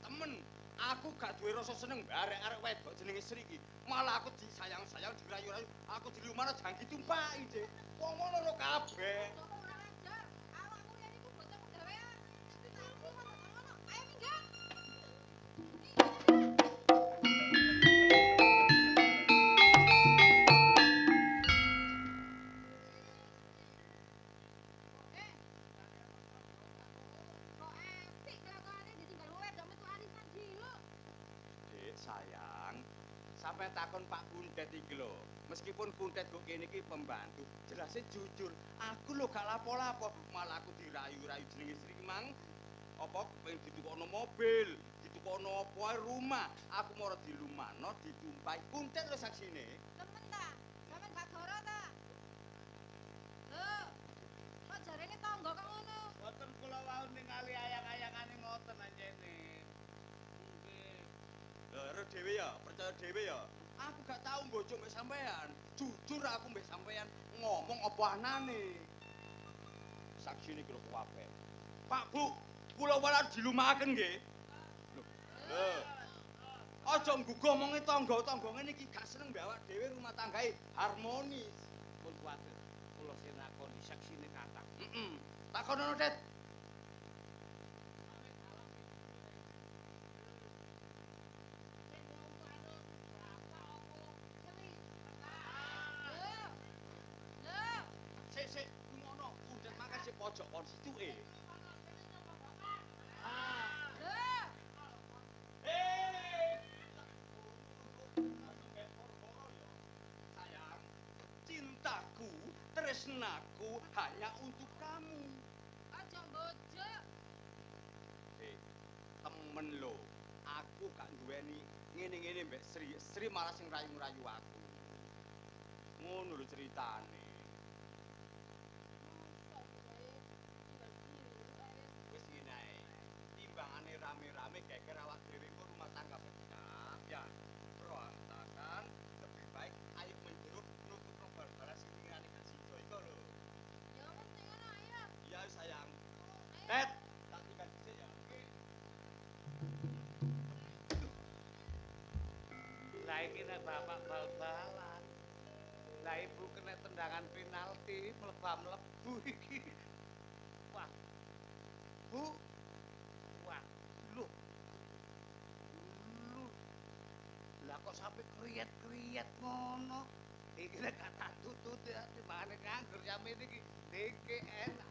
Temen, aku gak duwe rasa seneng arek-arek wedok jenenge Sri iki. Malah aku disayang-sayang, dirayu-rayu, aku dilumana jangki tumpaki, Dik. Wong ngono lho kabeh. Dik, sayang. Sampai takon Pak Kundet iki lho. Meskipun Kundet kok kene iki pembantu, jelasnya jujur. Aku lho gak lapo-lapo, malah aku dirayu-rayu jenenge Sri Mang. Apa pengen ditukokno mobil, ditukokno apa ae rumah. Aku moro dilumano, ditumpahi. Kundet lho saksine. Boten kula wau ningali ayang-ayangane ngoten anjene. Lho dhewe ya, percaya dhewe ya. Aku gak tau mbojok mbek sampean. Jujur aku mbek sampean ngomong apa anane. Saksine kira kuwape. Pak Bu, kula walar dilumakaken nggih. Lho. Aja nggugu omonge tangga-tangga ngene iki gak seneng mbek awak dhewe rumah tanggae harmonis. Pun kuwatir kula sing nakoni saksine kathah. Heeh. Takonono, Det. Sik, ngono. Kundet makan sik pojok kon situke. Sayang, cintaku, tresnaku hanya untuk kamu. Temen lo, aku gak duweni ngene-ngene mbek Sri. Sri malah sing rayu-rayu aku. Ngono lho ceritane. Wis ngene ae. Timbangane rame-rame geger awak dhewe kok rumah tangga pecah. Ya, berantakan. Lebih baik ayo menjeruk nutup bal-balan sing ngene gak sida iku lho. Iya sayang. Tet, tak tinggal dhisik ya. Lah iki nek bapak bal-balan. Lah ibu kena tendangan penalti mlebam-mlebu iki. Wah. Bu. Wah, lho. Lho. Lah kok sampe kriyet-kriyet ngono. Iki nek gak tak tutut ya dimane nganggur jamin iki. Iki enak.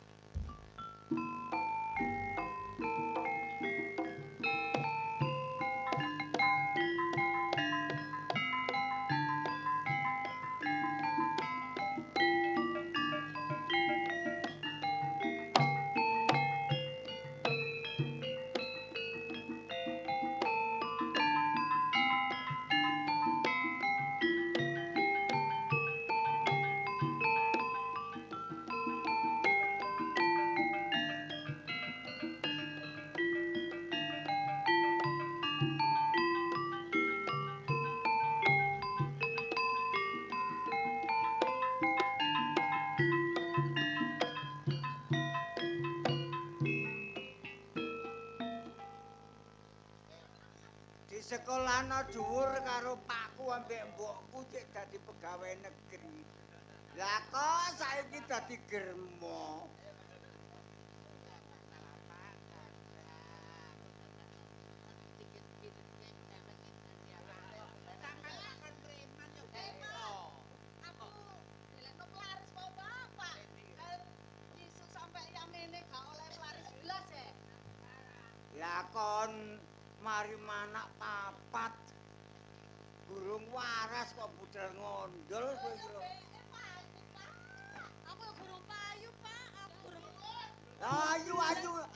Sekolahno dhuwur karo pakku ambek mbokku cek dadi pegawai negeri. Lah kok saiki dadi germo. Lah kon Mari manak papat. Burung waras kok budal ngondol kowe iki lho. Aku burung payu, Pak. Aku burung.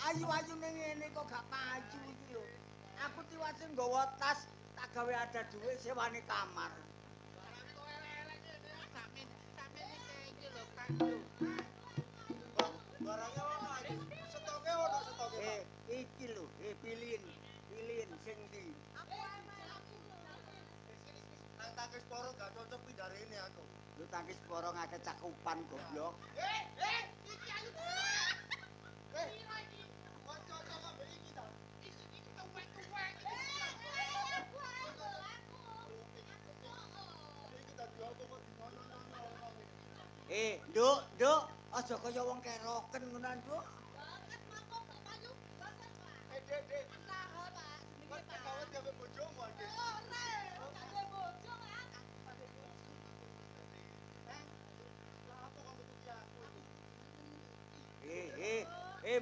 Ayu ning ngene kok gak payu iki lho. Aku tiwase nggawa tas, tak gawe ada dhuwit sewane kamar. Iki lho, Pak. Barangnya ono aja. Stoke ono stoke, Pak. Iki lho, pilin sing ndi? Nang tangkis poro gak cocok pindare ini aku. Lu tangkis poro ngake cakupan goblok. Iki ayu. Piro iki? Kok cocok ambek iki ta? Iki tuwek-tuwek. Iki tak jual kok dinono-nono. Nduk, aja kaya wong keroken ngono, Nduk. Dek. Kok kawet ya mbek bojomu aja.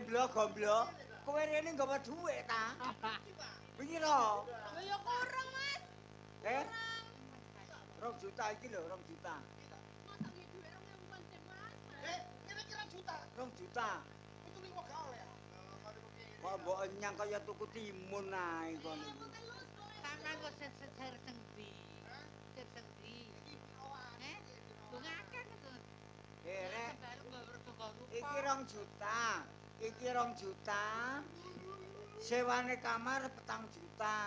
Blok-blok. Kowe rene nggawa dhuwit ta? Piro? Ya kurang, Mas. 2 juta iki lho, 2 juta. Masa nggih duwe 2.000 sing Mas. Kira-kira juta. 2 juta. Itu ning kok gak oleh ya? Kok mbok enyang kaya tuku timun ae kono. Sampeyan kok ser sendi. Ser sendi. Bunga akeh to. Rek, Baru nggo iki 2 juta. Iki 2 juta. Sewane kamar 4 juta.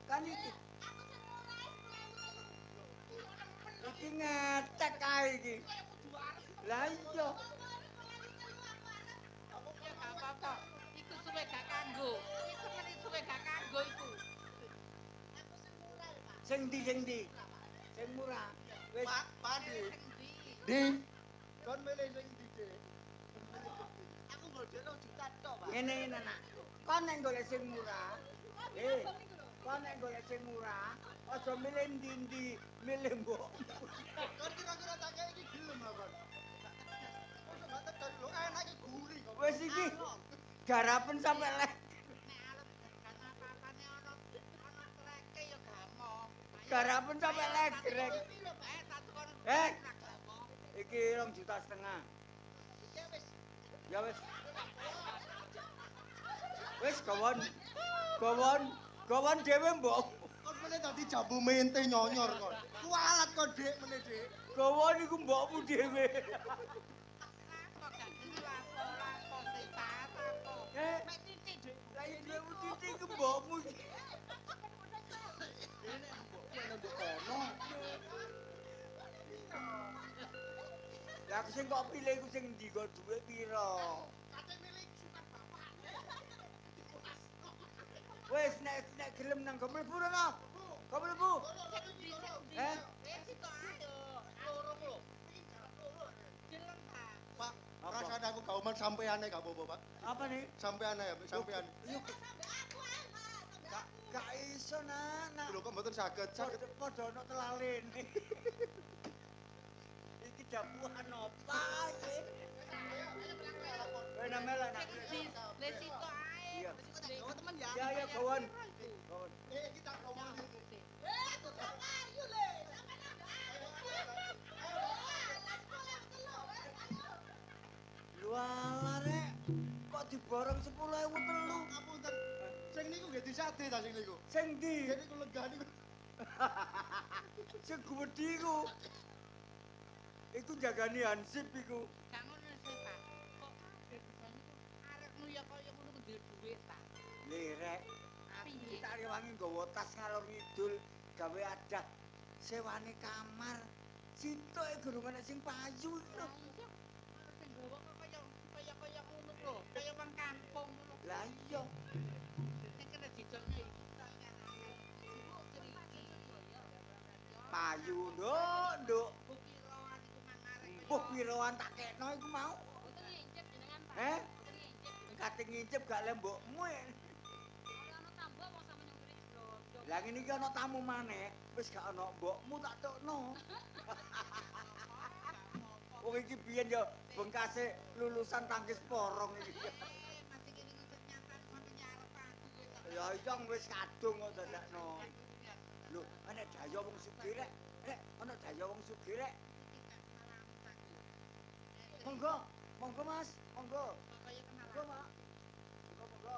Kan iki. Iki ngetek ae iki. Lah iya. Ya gak apa-apa. Iku suwe gak kanggo. Iku meni suwe gak kanggo iku. Sing ndi? Sing murah. Wis Pak, Pandi. Sendi. Di. Kon milih sing ndi, Dik? Aku golekno juta tok, Pak. ngene nak. Kon nek golek sing murah. Kon nek golek sing murah, aja milih ndi-ndi, milih mbok. Kon kira-kira tak kei iki gelem apa? Kok gak tekan lho, enak iki gurih kok. Wis iki garapen sampe lek. Nek arep kan apa-apane ono treke ya gamoh. Garapen sampe legrek. Tak tukon. Iki 2,5 juta. Ya wis. Wis gawon dhewe mbok. Kon meneh dadi jambu mente nyonyor kon. Kualat kon, Dik, meneh, Dik. Gawon iku mbokmu dhewe. Kok gak gelem lapo sing apa. Mek titik Dik. Lah iya dhewe titik iku mbokmu. Lah aku sing kok pilih iku sing ndi kok dhuwit pira? Wes nek gelem nang gomel pura no. Gomel bu. Sitok ayo. Lorong lho. Jeleng ta. Pak, Apa? rasane aku kauman sampeane gak apa-apa, Pak. Apa nih? Sampeane ya, sampean. Yuk. Gak iso nak. Lho kok mboten saged. Saged Padha ono telalen. Iki dapuan apa iki? Kowe namela nak. Le sitok ae. Iya. Gawa temen ya. Ya kawan. kita kauman iki. Lualah rek. Kok diborong 10.000 telu? Ngapunten. Sing niku nggih disade ta sing niku. Sing ndi? Sing niku lega niku. Sing gedhi iku. Iku jagani Hansip iku. Gak ngono sih, Pak. Kok kabeh bisane kok arepmu ya kaya ngono ku duwe dhuwit ta. Lirek. Aku tak rewangi nggawa tas ngalor ngidul gawe adat sewane kamar. Sintoke gurung ana sing payu iki lho. Sing gawa kok kaya ngono lho, kaya wong kampung ngono. Lah iya. Sing kena didoknya iki. Payu nduk. Bukiroan iku mangarek. Mbuh piroan tak kekno iku mau. Mboten ngincip jenengan, Pak. Eh? Mboten ngincip. Kate ngincip gak lembokmu. Ora ono tambah wong sampe nyumberi blodok. Lah ngene iki ana tamu maneh, wis gak ana mbokmu tak tukno. Wong iki biyen ya bengkase lulusan tangkis porong iki. Mas iki Ya iya wis kadung kok dadakno. Lho, ana daya wong sugih rek. Rek, ana daya wong sugih rek. Monggo, monggo Mas, monggo. Monggo, Mak. Monggo, monggo.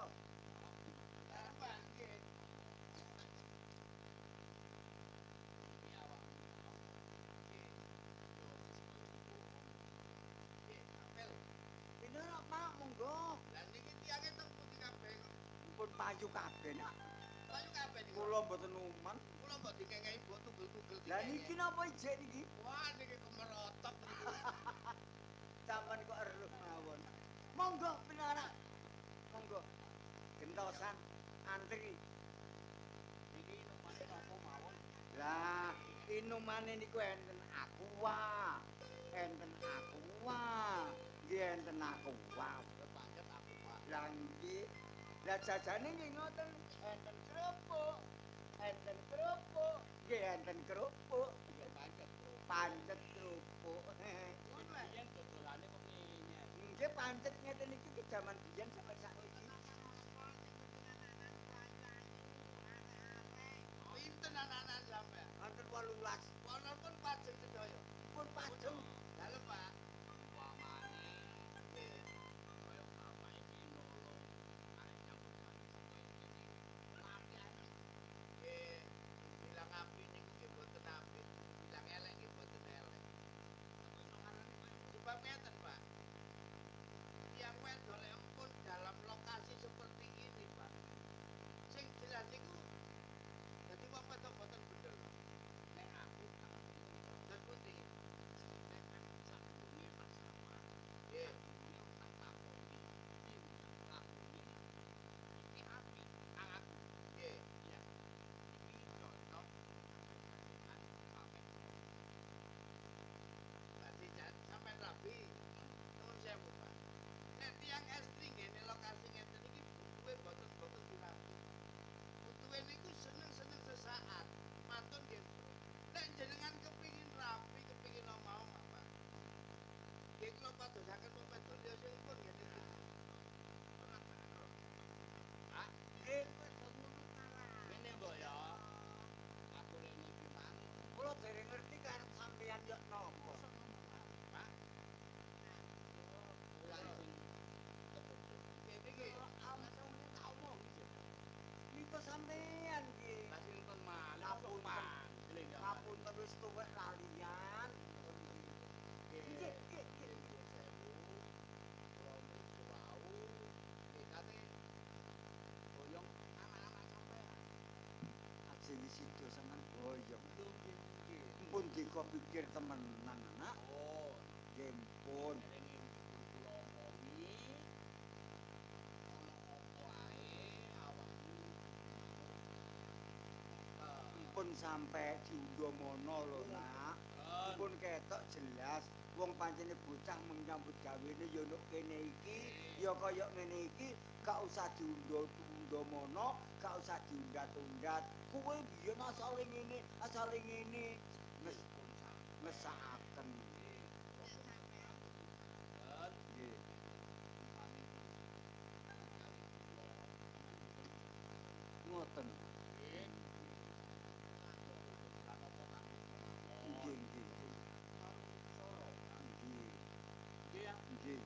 Ini Mak, monggo. Lah niki tiange teng pundi kabeh kok. Pun payu kabeh nak. Payu kabeh niku. Kula mboten uman. Kula mbok dikengei mbok tugel-tugel. Lah niki napa ijek niki? Wah niki kemerotot niki. Sampeyan kok eruh mawon. Monggo pinarak. Monggo. Gentosan antri. Niki inumane napa mawon? Lah, inumane niku enten aqua. Enten aqua. Nggih enten aqua. Pancet aku Pak. Lah nggih. Lah jajane nggih ngoten, enten kerupuk. Enten kerupuk. Nggih enten kerupuk. Pancet. Pancet kerupuk. Ngono lho. Yen dodolane kok ngene. Nggih pancet ngeten iki ke jaman biyen sampe saiki. Pinten anak-anak sampe? Wonten 18. Kono pun pajeng sedaya. Pun pajeng. Dalem Pak. Pamane nggih. Kaya bapak iki nolong arek nyambut gawe sampeyan iki. Nggih. Bilang api niku nggih boten apik. Bilang elek nggih boten elek. Sebab ngeten Pak. Tiang wedok lek ampun dalam lokasi seperti ini Pak. Sing jelas niku dadi wong wedok boten bener. Nek aku dan putih. Nek aku sakune pas sama. Nggih, ini tak takoni. Iki lakune iki api kang aku. Nggih, iya. Iki cocok dengan sampe. Dadi sampean rabi. Nuwun sewu, Pak. Nek tiyang estri ngene lokasi ngeten iki butuhe boten dirapi. Butuhe niku seneng-seneng sesaat. Mantun nggih. Nek jenengan kepingin rapi, kepingin mau Pak. Nggih kula padosaken pepedol ya sing pun ngene iki. Pak, Nggih, ngene mbok ya. Aku rene iki mang. kula dereng ngerti karep sampeyan yo napa. Pak. Langsung iki Amune tak omong iki. Niku sampeyan nggih. masih nonton malah Ngapun man. Ngapun terus tuwek lalian. Nggih, nggih, nggih. Ajeng sido sampean boyong. Mpun dika pikir temenan, Nak. Oh, Nggih mpun. ini kula omongi ono apa ae awakmu. Mpun sampe diundha mono lho, Nak. Mpun ketok jelas wong pancene bocah menyambut gawene ya nduk kene iki, ya kaya ngene iki, gak usah diundha-undha mono, gak usah diundat-undat. Kuwe biyen asale ngene, ngesakaken. Nggih. Ngoten. Nggih, nggih. Nggih. Nggih.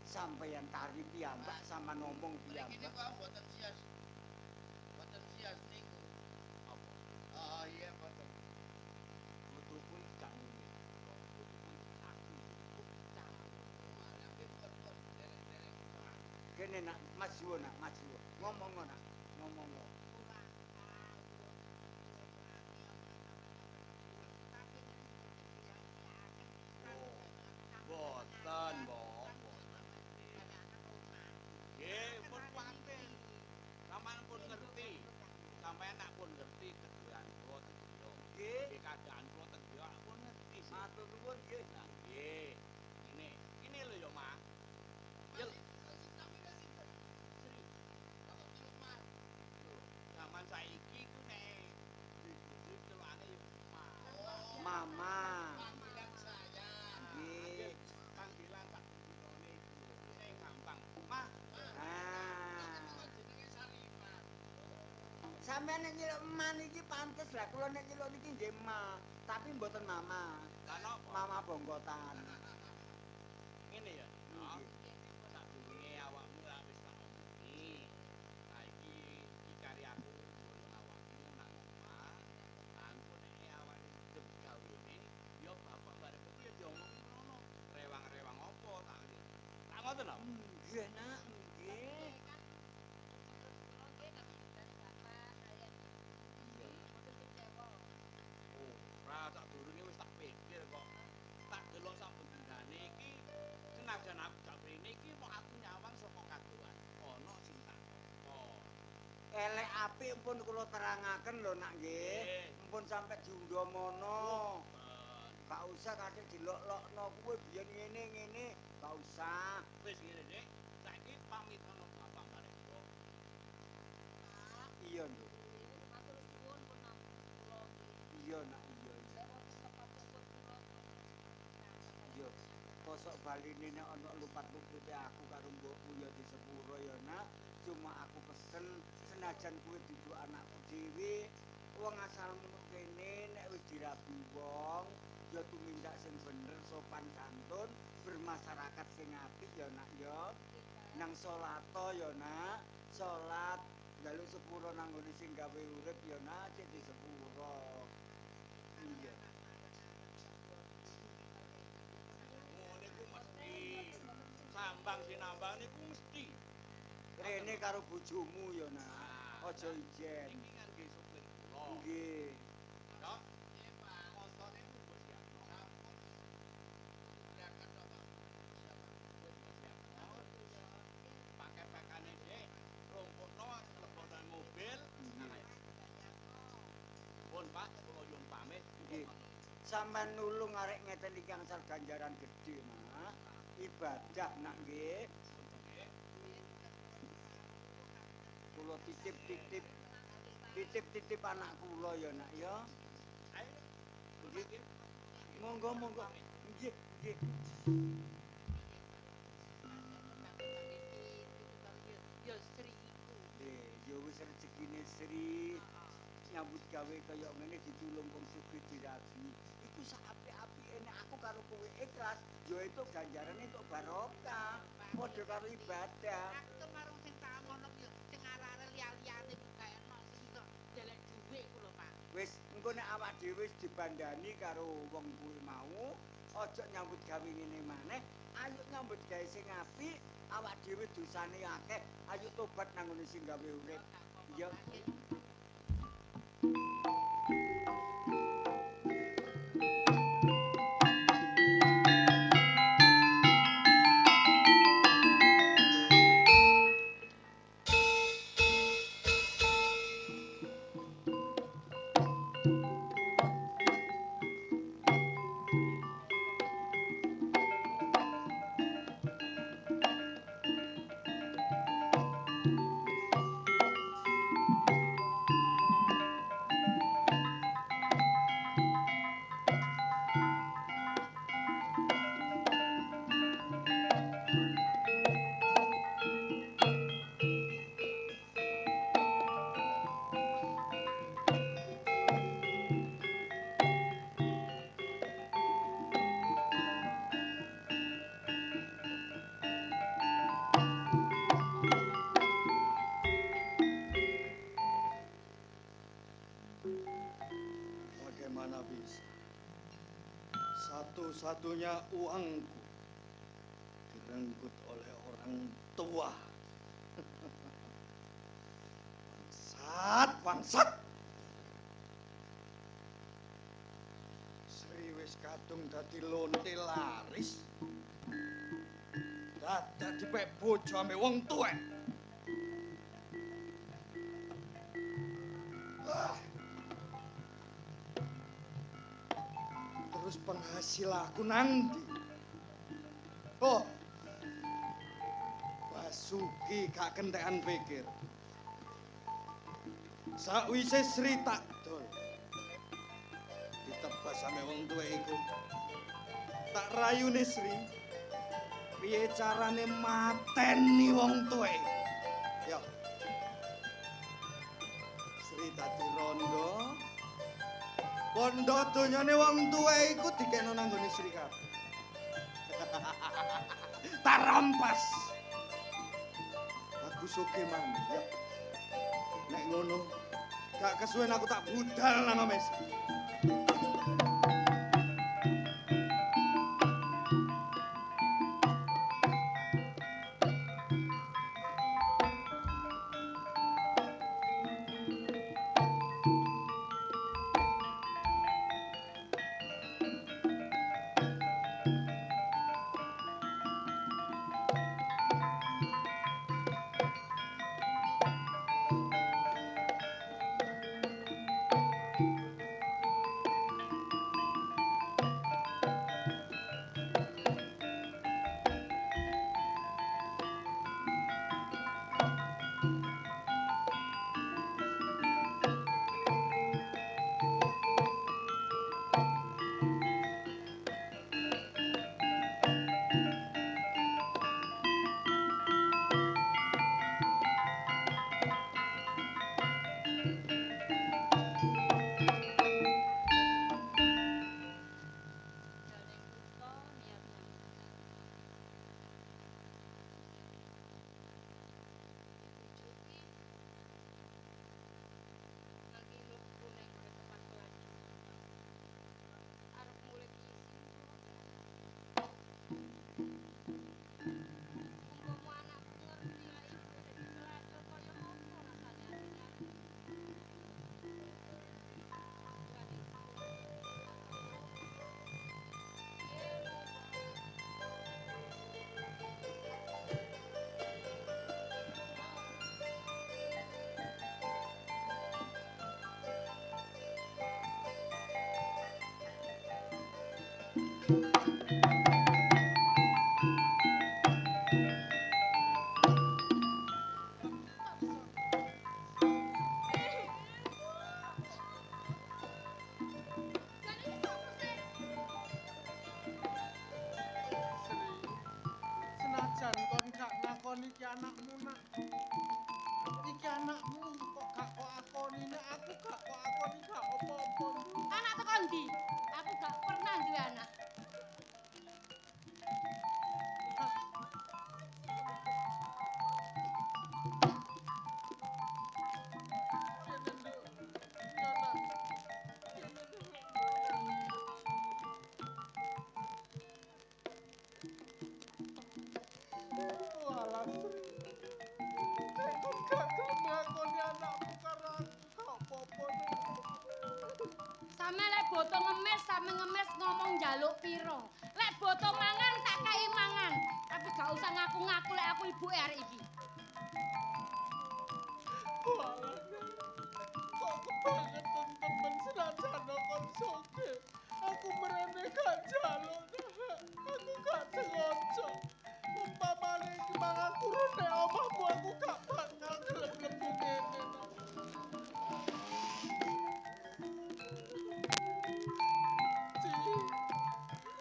Sampeyan tari piyambak sama ngomong Mriki piyambak. niku mboten sias. Mboten sias niku. Apa? Oh iya mboten. Butuhku gak ngene. Butuhku aku pecah. Malah pun derek-derek. Kene nak maju nak maju. Ngomong nak. Ngomong. Boten, Mbok. Nggih, pun kuwatir. Sampeyan pun ngerti. Sampeyan nak pun ngerti keduaan kula teng griya. Nggih. Nggih keadaan kula teng griya pun ngerti sih. Matur nuwun nggih. Nah, nggih. Ini lho ya, Mak. Yel. Zaman saiki ku nek dibujuk celane yo Mama. Panggilan saya. Nggih. Panggilan tak gunane iku. Sing gampang. Mah, Sampeyan nek nyeluk man iki pantes lah kula nek nyeluk niki nggih ma, tapi mboten mama. Lah napa? Mama bongkotan. Ngene ya. Sadurunge awakmu lah wis tak omongi. Saiki kari aku ngono awakmu nang omah. Anggone awake dem gawene ya bapak bareng iki ya diomong ngono. Rewang-rewang apa tak ngoten lho. Nggih nak, nggih. Ora sadurunge wis tak pikir kok. Tak delok sak bendane iki senajan aku gak mrene iki kok aku nyawang saka kadoan. Ana sing tak apa. Elek apik pun kula terangaken lho nak nggih. Mumpun sampe diundha mono. Gak usah kadek dilok-lokno kuwi biyen ngene, gak usah. Wis ngene Dik, saiki pamit ana bapak bareng kok. Iya, Nduk. Iya nak, iya. Iya. Kosok baline nek ana lupat-lupute aku karo mbokmu ya di sepuro ya nak. Cuma aku pesen senajan kuwi dudu anakku dhewe, wong asalmu kene nek wis dirabi wong ya tumindak sing bener, sopan santun, bermasyarakat sing apik ya nak ya. Nang salato ya nak, salat njaluk sepuro nang ngene sing gawe urip ya nak, cek di sepuro. Iya. Ngono iku mesti. Sambang sinambang niku mesti. Rene karo bojomu ya nak. Aja ijen. Iki kan nggih supir kula. Nggih. Dok, montone ku mbok siapno. Pakai-pakane Dik, rompokno lebokane mobil. Pun Pak, kula yung pamit. Nggih. Sampeyan nulung arek ngeten iki angsal ganjaran gedhe, Nak. Ibadah nak nggih. Kula titip anak kula ya nak ya. Ayo. Nggih. Monggo. Nggih, nggih. Ya Sri iku. Nggih, ya wis rezekine Sri. Nyambut gawe kaya ngene ditulung wong sugih dirabi. Iku sak apik-apike nek aku karo kowe ikhlas, ya itu ganjarane untuk barokah. Padha karo ibadah. Aku tuh marung sing tamono ki sing arek-arek liya-liyane ku gak enak sing iso delek dhuwit ku lho, Pak. Wis engko nek awak dhewe wis dibandani karo wong kuwi mau, aja nyambut gawe ngene maneh. Ayo nyambut gawe sing apik, awak dhewe dosane akeh. Ayo tobat nang ngene sing gawe urip. Iya. Bagaimana bisa? Satu-satunya uangku direnggut oleh orang tua. Bangsat. Sri wis kadung dadi lonte laris. Dadak dipek bojo ambe wong tuwek. Terus penghasilanku nang ndi? Oh. Basuki gak kentekan pikir. Sakwise Sri tak dol. Ditebas ame wong tuwek iku. Tak rayune Sri. Piye carane mateni wong tuwek? Yo. Sri Bondo donyane wong tuwa iku dikekno nang nggone Sri kabeh. Tak rampas. Aku sugih man, ya. Nek ngono, gak kesuwen aku tak budal nang omes. Senajan kon gak nakoni iki anakmu nak. Iki anakmu kok gak kok akoni nek aku gak kok akoni gak apa-apa. Anak teko ndi? Aku gak pernah duwe anak. Walah, nek kon gak gelem ngakoni anakmu karo aku gak apa-apa. Sampe lek boto ngemis, sampe ngemis ngomong njaluk piro. Lek boto mangan tak kei mangan. Tapi gak usah ngaku-ngaku lek aku ibuke arek iki. Walah, kok kebangetan temen senajan kon sugih. Aku merene gak jaluk. Aku gak sengaja. Umpamane iki mangan turun nek omahmu aku gak bakal gelem mlebu kene.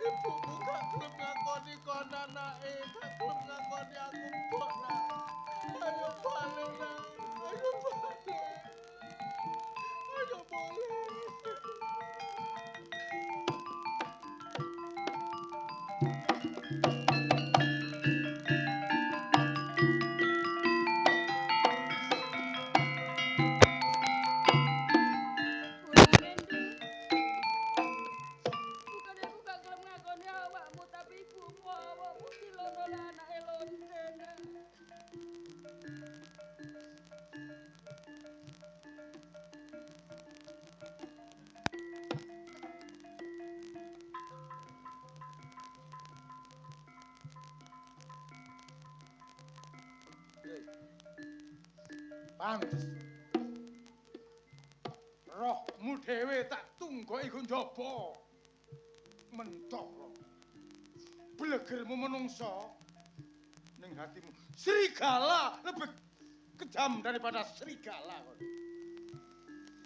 Ibumu gak gelem ngakoni kon anake, gak gelem ngakoni aku mbok nak. Ayo balik nak, ayo balik. Ayo boleh. Bukannya aku gak gelem ngakoni awakmu, tapi ibumu awakmu dilondo lah anake lonte. Pantes. Rohmu dhewe tak tunggoki go njaba. Mentok. Blegermu menungso ning hatimu serigala lebih kejam daripada serigala kon.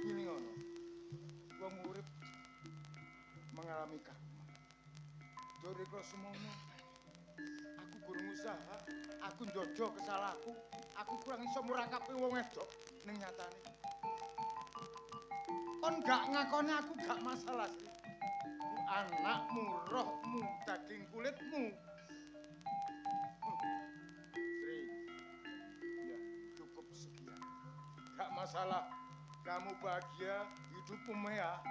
Ini ngono. Wong urip mengalami karma. Dore kok semono. Aku gurung usaha, aku njojo kesalahanku, aku kurang iso murakapi wong wedok ning nyatane. kon gak ngakoni aku gak masalah, Sri. Anakmu, rohmu, daging kulitmu. Sri, ya cukup sekian. Gak masalah, kamu bahagia, hidupmu mewah,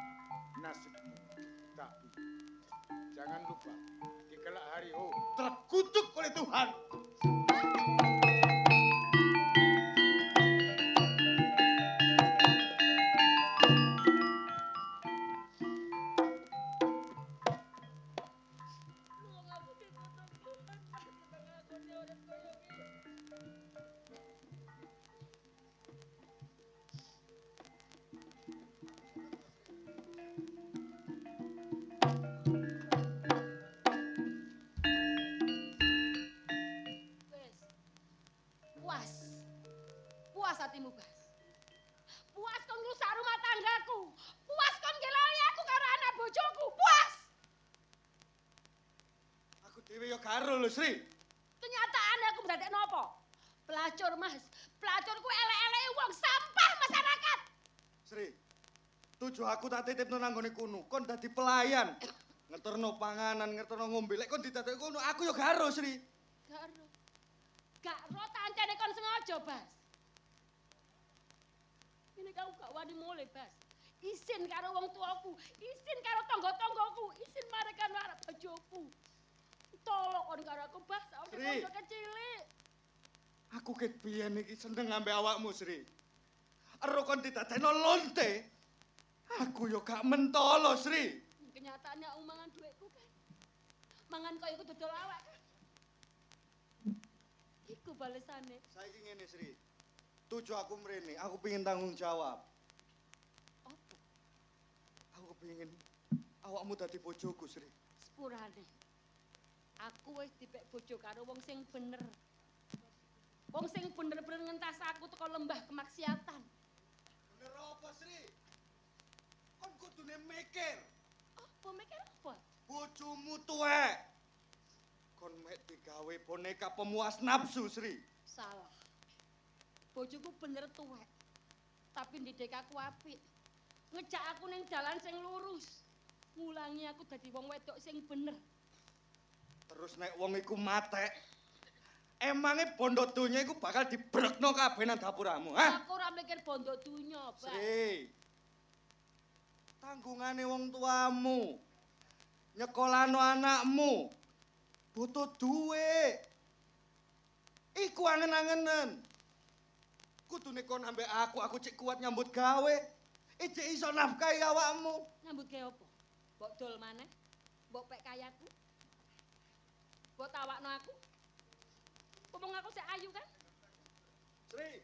nasibmu. Tapi jangan lupa, di kelak hari terkutuk oleh Tuhan. Wong aku ditutup Tuhan, seneng aku urip koyo iki. Wes. Puas. Puas hatimu, Bas. Puas kon ngrusak rumah tanggaku. Puas kon ngeloni aku karo anak bojoku. Puas. Aku dhewe ya karo lho, Sri. Kenyataannya aku berarti nopo? Pelacur, Mas. Pelacur ku elek-elek wong sampah masyarakat. Sri. Tujuh aku tak titipno nang nggone kono. Kon dadi pelayan. Ngeterno panganan, ngeterno ngombe. Lek kon didadekno kono, aku ya karo, Sri. Garo. Garo tancane kon sengaja, Bas. Ini kau gak wani mulai, Bas. Isin karo wong tuaku, isin karo tangga-tanggaku, isin marek karo arek bojoku. Tolok kon karo aku, Bas. Aku Sri. kanca kecilik. Aku ket biyen iki seneng ambek awakmu, Sri. Ero kon didadekno lonte. Aku yo gak mentolo, Sri. Kenyataannya aku mangan duitku kan. Mangan kaya iku dodol awak kan. Iku balesane. Saiki ngene, Sri. Tujuh aku mrene, aku pengin tanggung jawab. Apa? Aku kepengin awakmu dadi bojoku, Sri. Sepurane. Aku wis dipek bojo karo wong sing bener. Wong sing bener-bener ngentas aku teko lembah kemaksiatan. Bener apa, Sri? Kon kudune mikir. Apa mikir apa? Bojomu tuwek. Kon mek digawe boneka pemuas nafsu, Sri. Salah. Bojoku bener tuwek. Tapi ndidik aku apik. Ngejak aku ning dalan sing lurus. Ngulangi aku dadi wong wedok sing bener. Terus nek wong iku matek, emange bondo donya iku bakal dibrekno kabeh nang dapuramu, ha? Aku ora mikir bondo dunya, Bas. Sri. Tanggungane wong tuamu. Nyekolano anakmu. Butuh duit. Iku angen-angenen. Kudune kon ambek aku cek kuat nyambut gawe. Ijek iso nafkahi awakmu. Nyambut gawe apa? Mbok dol maneh? Mbok pek kayaku? Mbok tawakno aku? Ngomong aku sik ayu kan? Sri.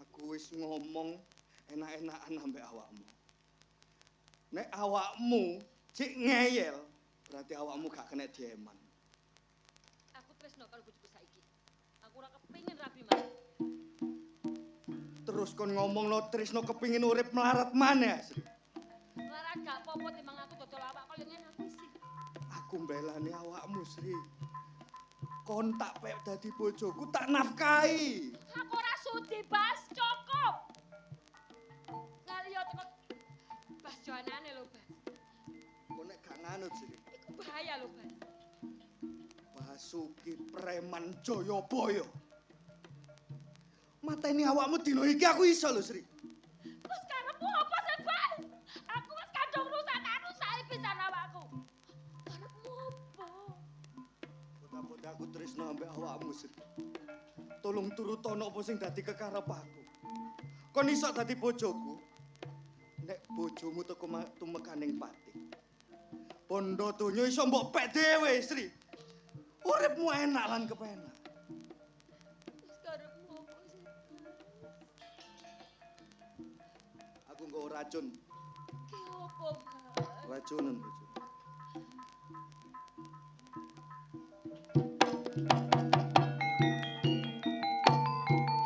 Aku wis ngomong enak-enakan ambek awakmu. Nek awakmu cek ngeyel, berarti awakmu gak kena dieman. Aku tresno karo bojoku saiki. Aku ora kepengin rabi maneh. Terus kon ngomong lo Trisno kepingin urip melarat maneh, Sri. Lara gak apa-apa timbang aku dodol awak kaya ngene aku sih. Aku mbelani awakmu, Sri. Kon tak pek dadi bojoku tak nafkahi. Aku ora sudi, Bas, cukup. Ngaliyo teko Bas joanane lho, Bas. Kon nek gak nganut, Sri. Iku bahaya lho, Bas. Basuki preman Jayabaya. Mateni awakmu dino iki aku iso lho, Sri. Terus karepmu apa sih, Bas? Aku wis kadung rusak pisan awakku. Karepmu apa? Boda-boda aku tresno ambek awakmu, Sri. Tolong turutono apa sing dadi kekarepku. Kon iso dadi bojoku. Nek bojomu teko tumekaning pati. Bondo donya iso mbok pek dhewe, Sri. Uripmu enak lan kepenak. Terus karepmu apa sih, Bas? Aku nggo racun, Ki apa, Bas? racunan bojoku.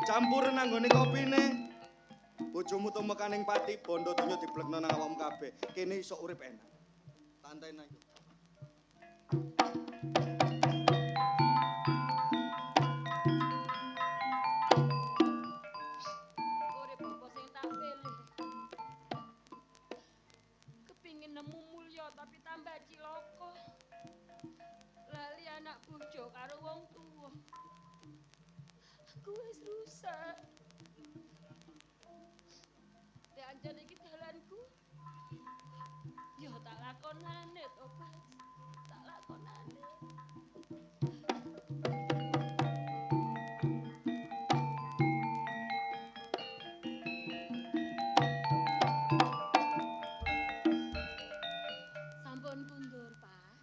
Campuren nanggone kopine. Bojomu tumekaning pati, bondo donya diblekno nang awakmu kabeh. Kene iso urip enak. Santai nang. Sek. Nek anjen iki dalanku. Ya tak lakonane to, Bas. Tak lakonane. Sampun kundur, Pak.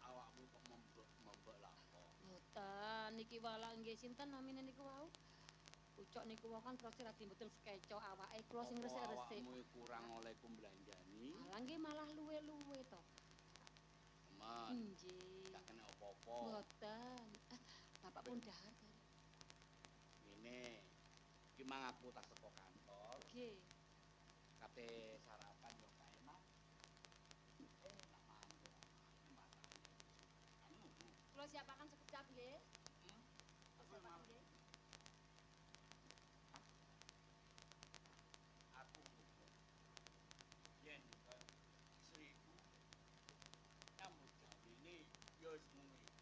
Awakmu kok membek lah kok. Mboten, niki walak nggih sinten namine niku wau? Ucok niku wau kan terus lagi mboten sekeco awake kula sing Apa resik-resik. awakmu kurang oleh kumbelanjani? Malah nggih malah luwe-luwe to. Teman, Nggih. gak kena apa-apa. Mboten. Bapak pun dahar. Ngene, iki mang aku tas teko kantor, Nggih. kate sarapan yo gak enak. Enak mangan. Anu, Kula siapaken sekejap nggih. Siapaken nggih. aku yen juga 1000 nyambut gawene yo wis mung iku.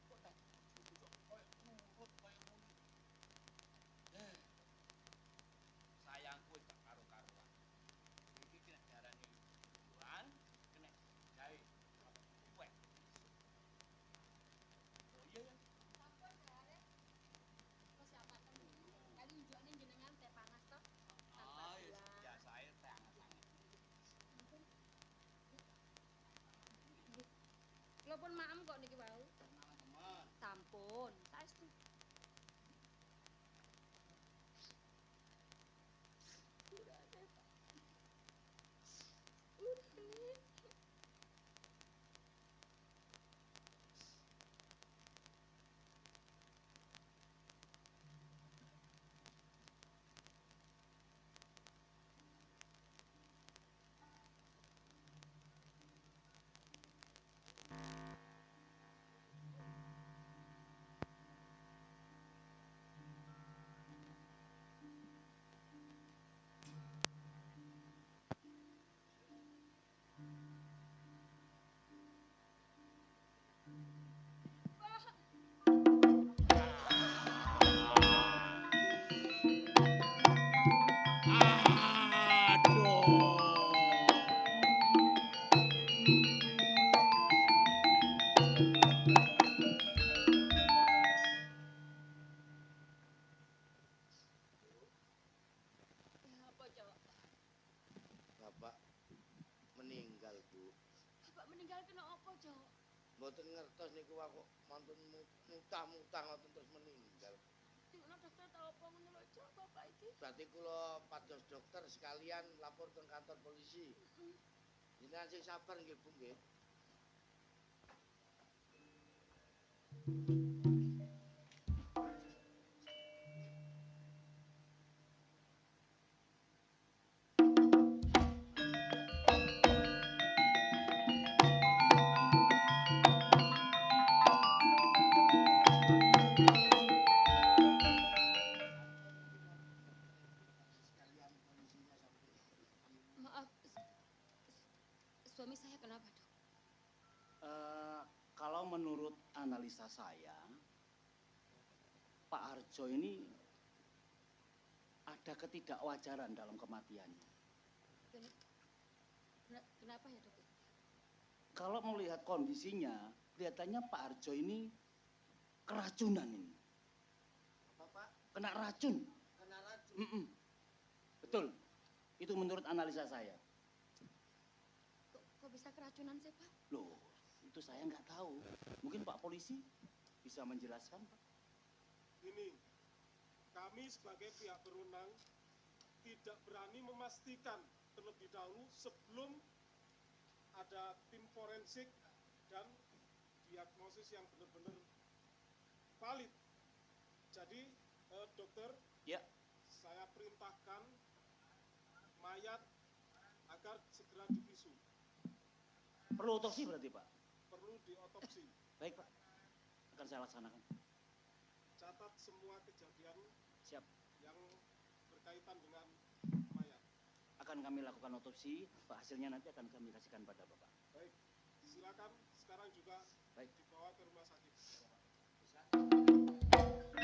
Kok tak kok koyo nurut koyo ngono. Sayangku gak karo-karuan. Iki kena darane hiburan, kena gawe kuwek. Oh iya ya. Sampun dahare. Kula siapaken. Kali unjukane jenengan teh panas to. Ah, ya biasae teh anget-anget. Kula pun maem kok niki wau. Teman-teman. Sampun, saestu. Urane, Pak. Urane. Ya apa, Cok? Bapak meninggal, Bu. Bapak meninggal kena apa, Cok? Mboten ngertos niku aku mantun mutah-mutah ngoten terus meninggal. Dikono dokter ta apa ngono lho, Cok, bapak iki? Berarti kula pados dokter sekalian lapor teng kantor polisi. Jenengan sing sabar nggih, Bu nggih. Sekalian polisinya sampai Maaf. Suami saya kenapa, Dok? Kalau menurut analisa saya, Pak Harjo ini ada ketidakwajaran dalam kematiannya. Kenapa ya, Dok? Kalau melihat kondisinya, kelihatannya Pak Harjo ini keracunan ini. apa, Pak? Kena racun. Kena racun. Mm-mm. Betul. Itu menurut analisa saya. Kok bisa keracunan sih, Pak? Loh, itu saya nggak tahu. Mungkin Pak Polisi bisa menjelaskan, Pak. Ini, kami sebagai pihak berwenang tidak berani memastikan terlebih dahulu sebelum ada tim forensik dan diagnosis yang benar-benar valid. Jadi, dokter, Ya, saya perintahkan mayat agar segera divisu. perlu otopsi berarti, Pak. Perlu diotopsi. Baik, Pak. Akan saya laksanakan. Catat semua kejadian Siap. yang berkaitan dengan mayat. Akan kami lakukan otopsi, Pak. Hasilnya nanti akan kami kasihkan pada Bapak. Baik, silakan sekarang juga Baik. dibawa ke rumah sakit. Bapak.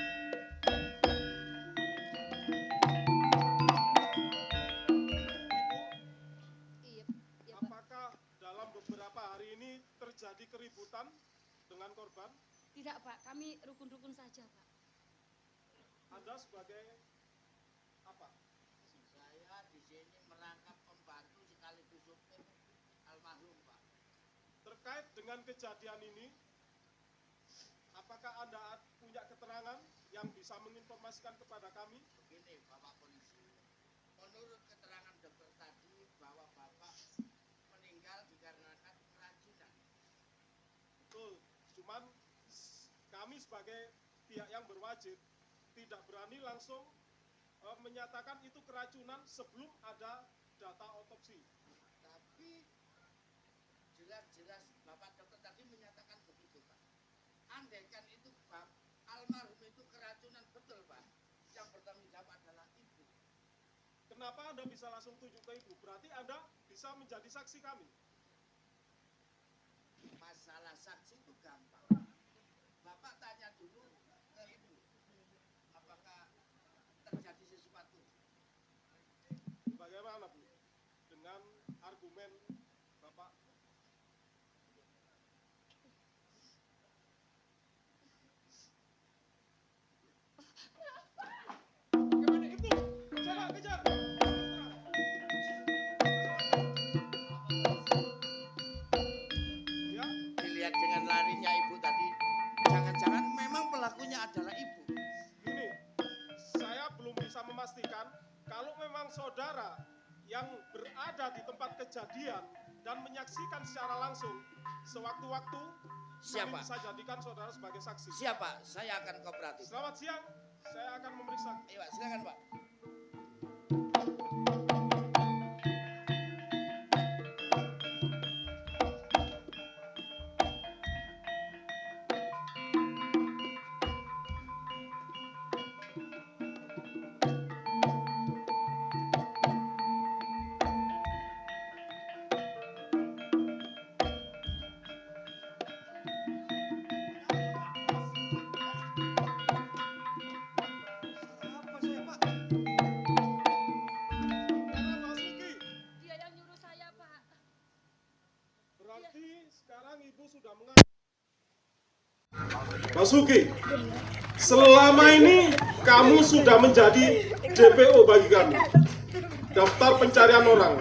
Tidak, Pak. Kami rukun-rukun saja, Pak. Anda sebagai apa? Saya di sini merangkap pembantu sekaligus supir almarhum, Pak. Terkait dengan kejadian ini, apakah Anda punya keterangan yang bisa menginformasikan kepada kami? Begini, Bapak Polisi. Menurut keterangan dokter tadi bahwa Bapak meninggal dikarenakan keracunan. Betul, cuman kami sebagai pihak yang berwajib tidak berani langsung menyatakan itu keracunan sebelum ada data otopsi. Tapi jelas-jelas Bapak dokter tadi menyatakan begitu, Pak. Andaikan itu almarhum itu keracunan betul, Pak. Yang bertanggung jawab adalah ibu. Kenapa Anda bisa langsung tunjuk ke ibu? Berarti Anda bisa menjadi saksi kami. Masalah saksi itu gampang. Bapak tanya dulu ke ibu. Apakah terjadi sesuatu? Bagaimana, Bu? Dengan argumen Bapak? Bagaimana ibu? Kejar! Ya, Dilihat dengan larinya ibu tadi, jangan-jangan memang pelakunya adalah ibu. gini, saya belum bisa memastikan kalau memang saudara yang berada di tempat kejadian dan menyaksikan secara langsung sewaktu-waktu, Siapa? kami bisa jadikan saudara sebagai saksi. Siapa? Saya akan kooperatif. Selamat siang, saya akan memeriksa. Iya, Pak, silakan, Pak. Apa saya, Pak? Saudara Basuki, Dia yang nyuruh saya, Pak. berarti sekarang ibu sudah mengaku. Basuki, selama ini kamu sudah menjadi DPO bagi kami, daftar pencarian orang.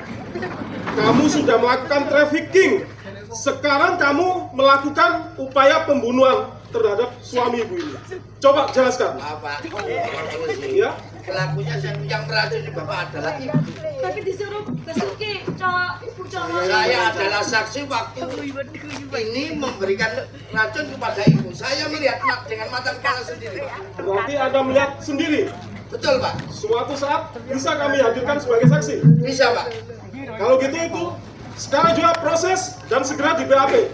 Kamu sudah melakukan trafficking. Sekarang kamu melakukan upaya pembunuhan terhadap suami ibu ini. Coba jelaskan. Bapak polisi. Ya, Pelakunya yang meracuni Bapak adalah ibu. Tapi disuruh Basuki, cowok, ibu cowok. Saya adalah saksi waktu ini memberikan racun kepada ibu. Saya melihat dengan mata kepala sendiri, Pak. berarti Anda melihat sendiri. Betul, Pak. Suatu saat bisa kami hadirkan sebagai saksi. Bisa, Pak. Kalau gitu itu sekarang juga proses dan segera di BAP.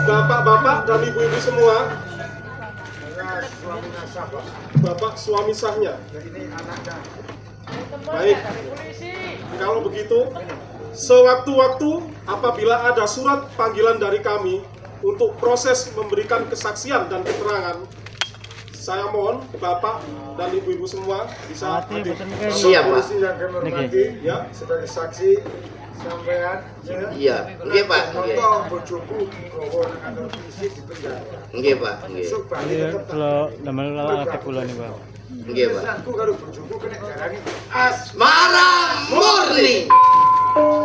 Bapak-bapak dan ibu-ibu semua, bapak suami sahnya. Baik, kalau begitu, sewaktu-waktu apabila ada surat panggilan dari kami untuk proses memberikan kesaksian dan keterangan, saya mohon Bapak dan Ibu-ibu semua bisa hadir. Siap, Pak. Polisi yang kami hormati, Ya, sebagai saksi sampean, ya. Iya, nggih, Pak. Contoh bojoku gawa nang kantor polisi di penjara. Nggih, Pak. Besok balik Iya, tetep kalau namanya lala kula nih, Pak. Nggih, Pak. Aku karo bojoku kena darani Asmara murni.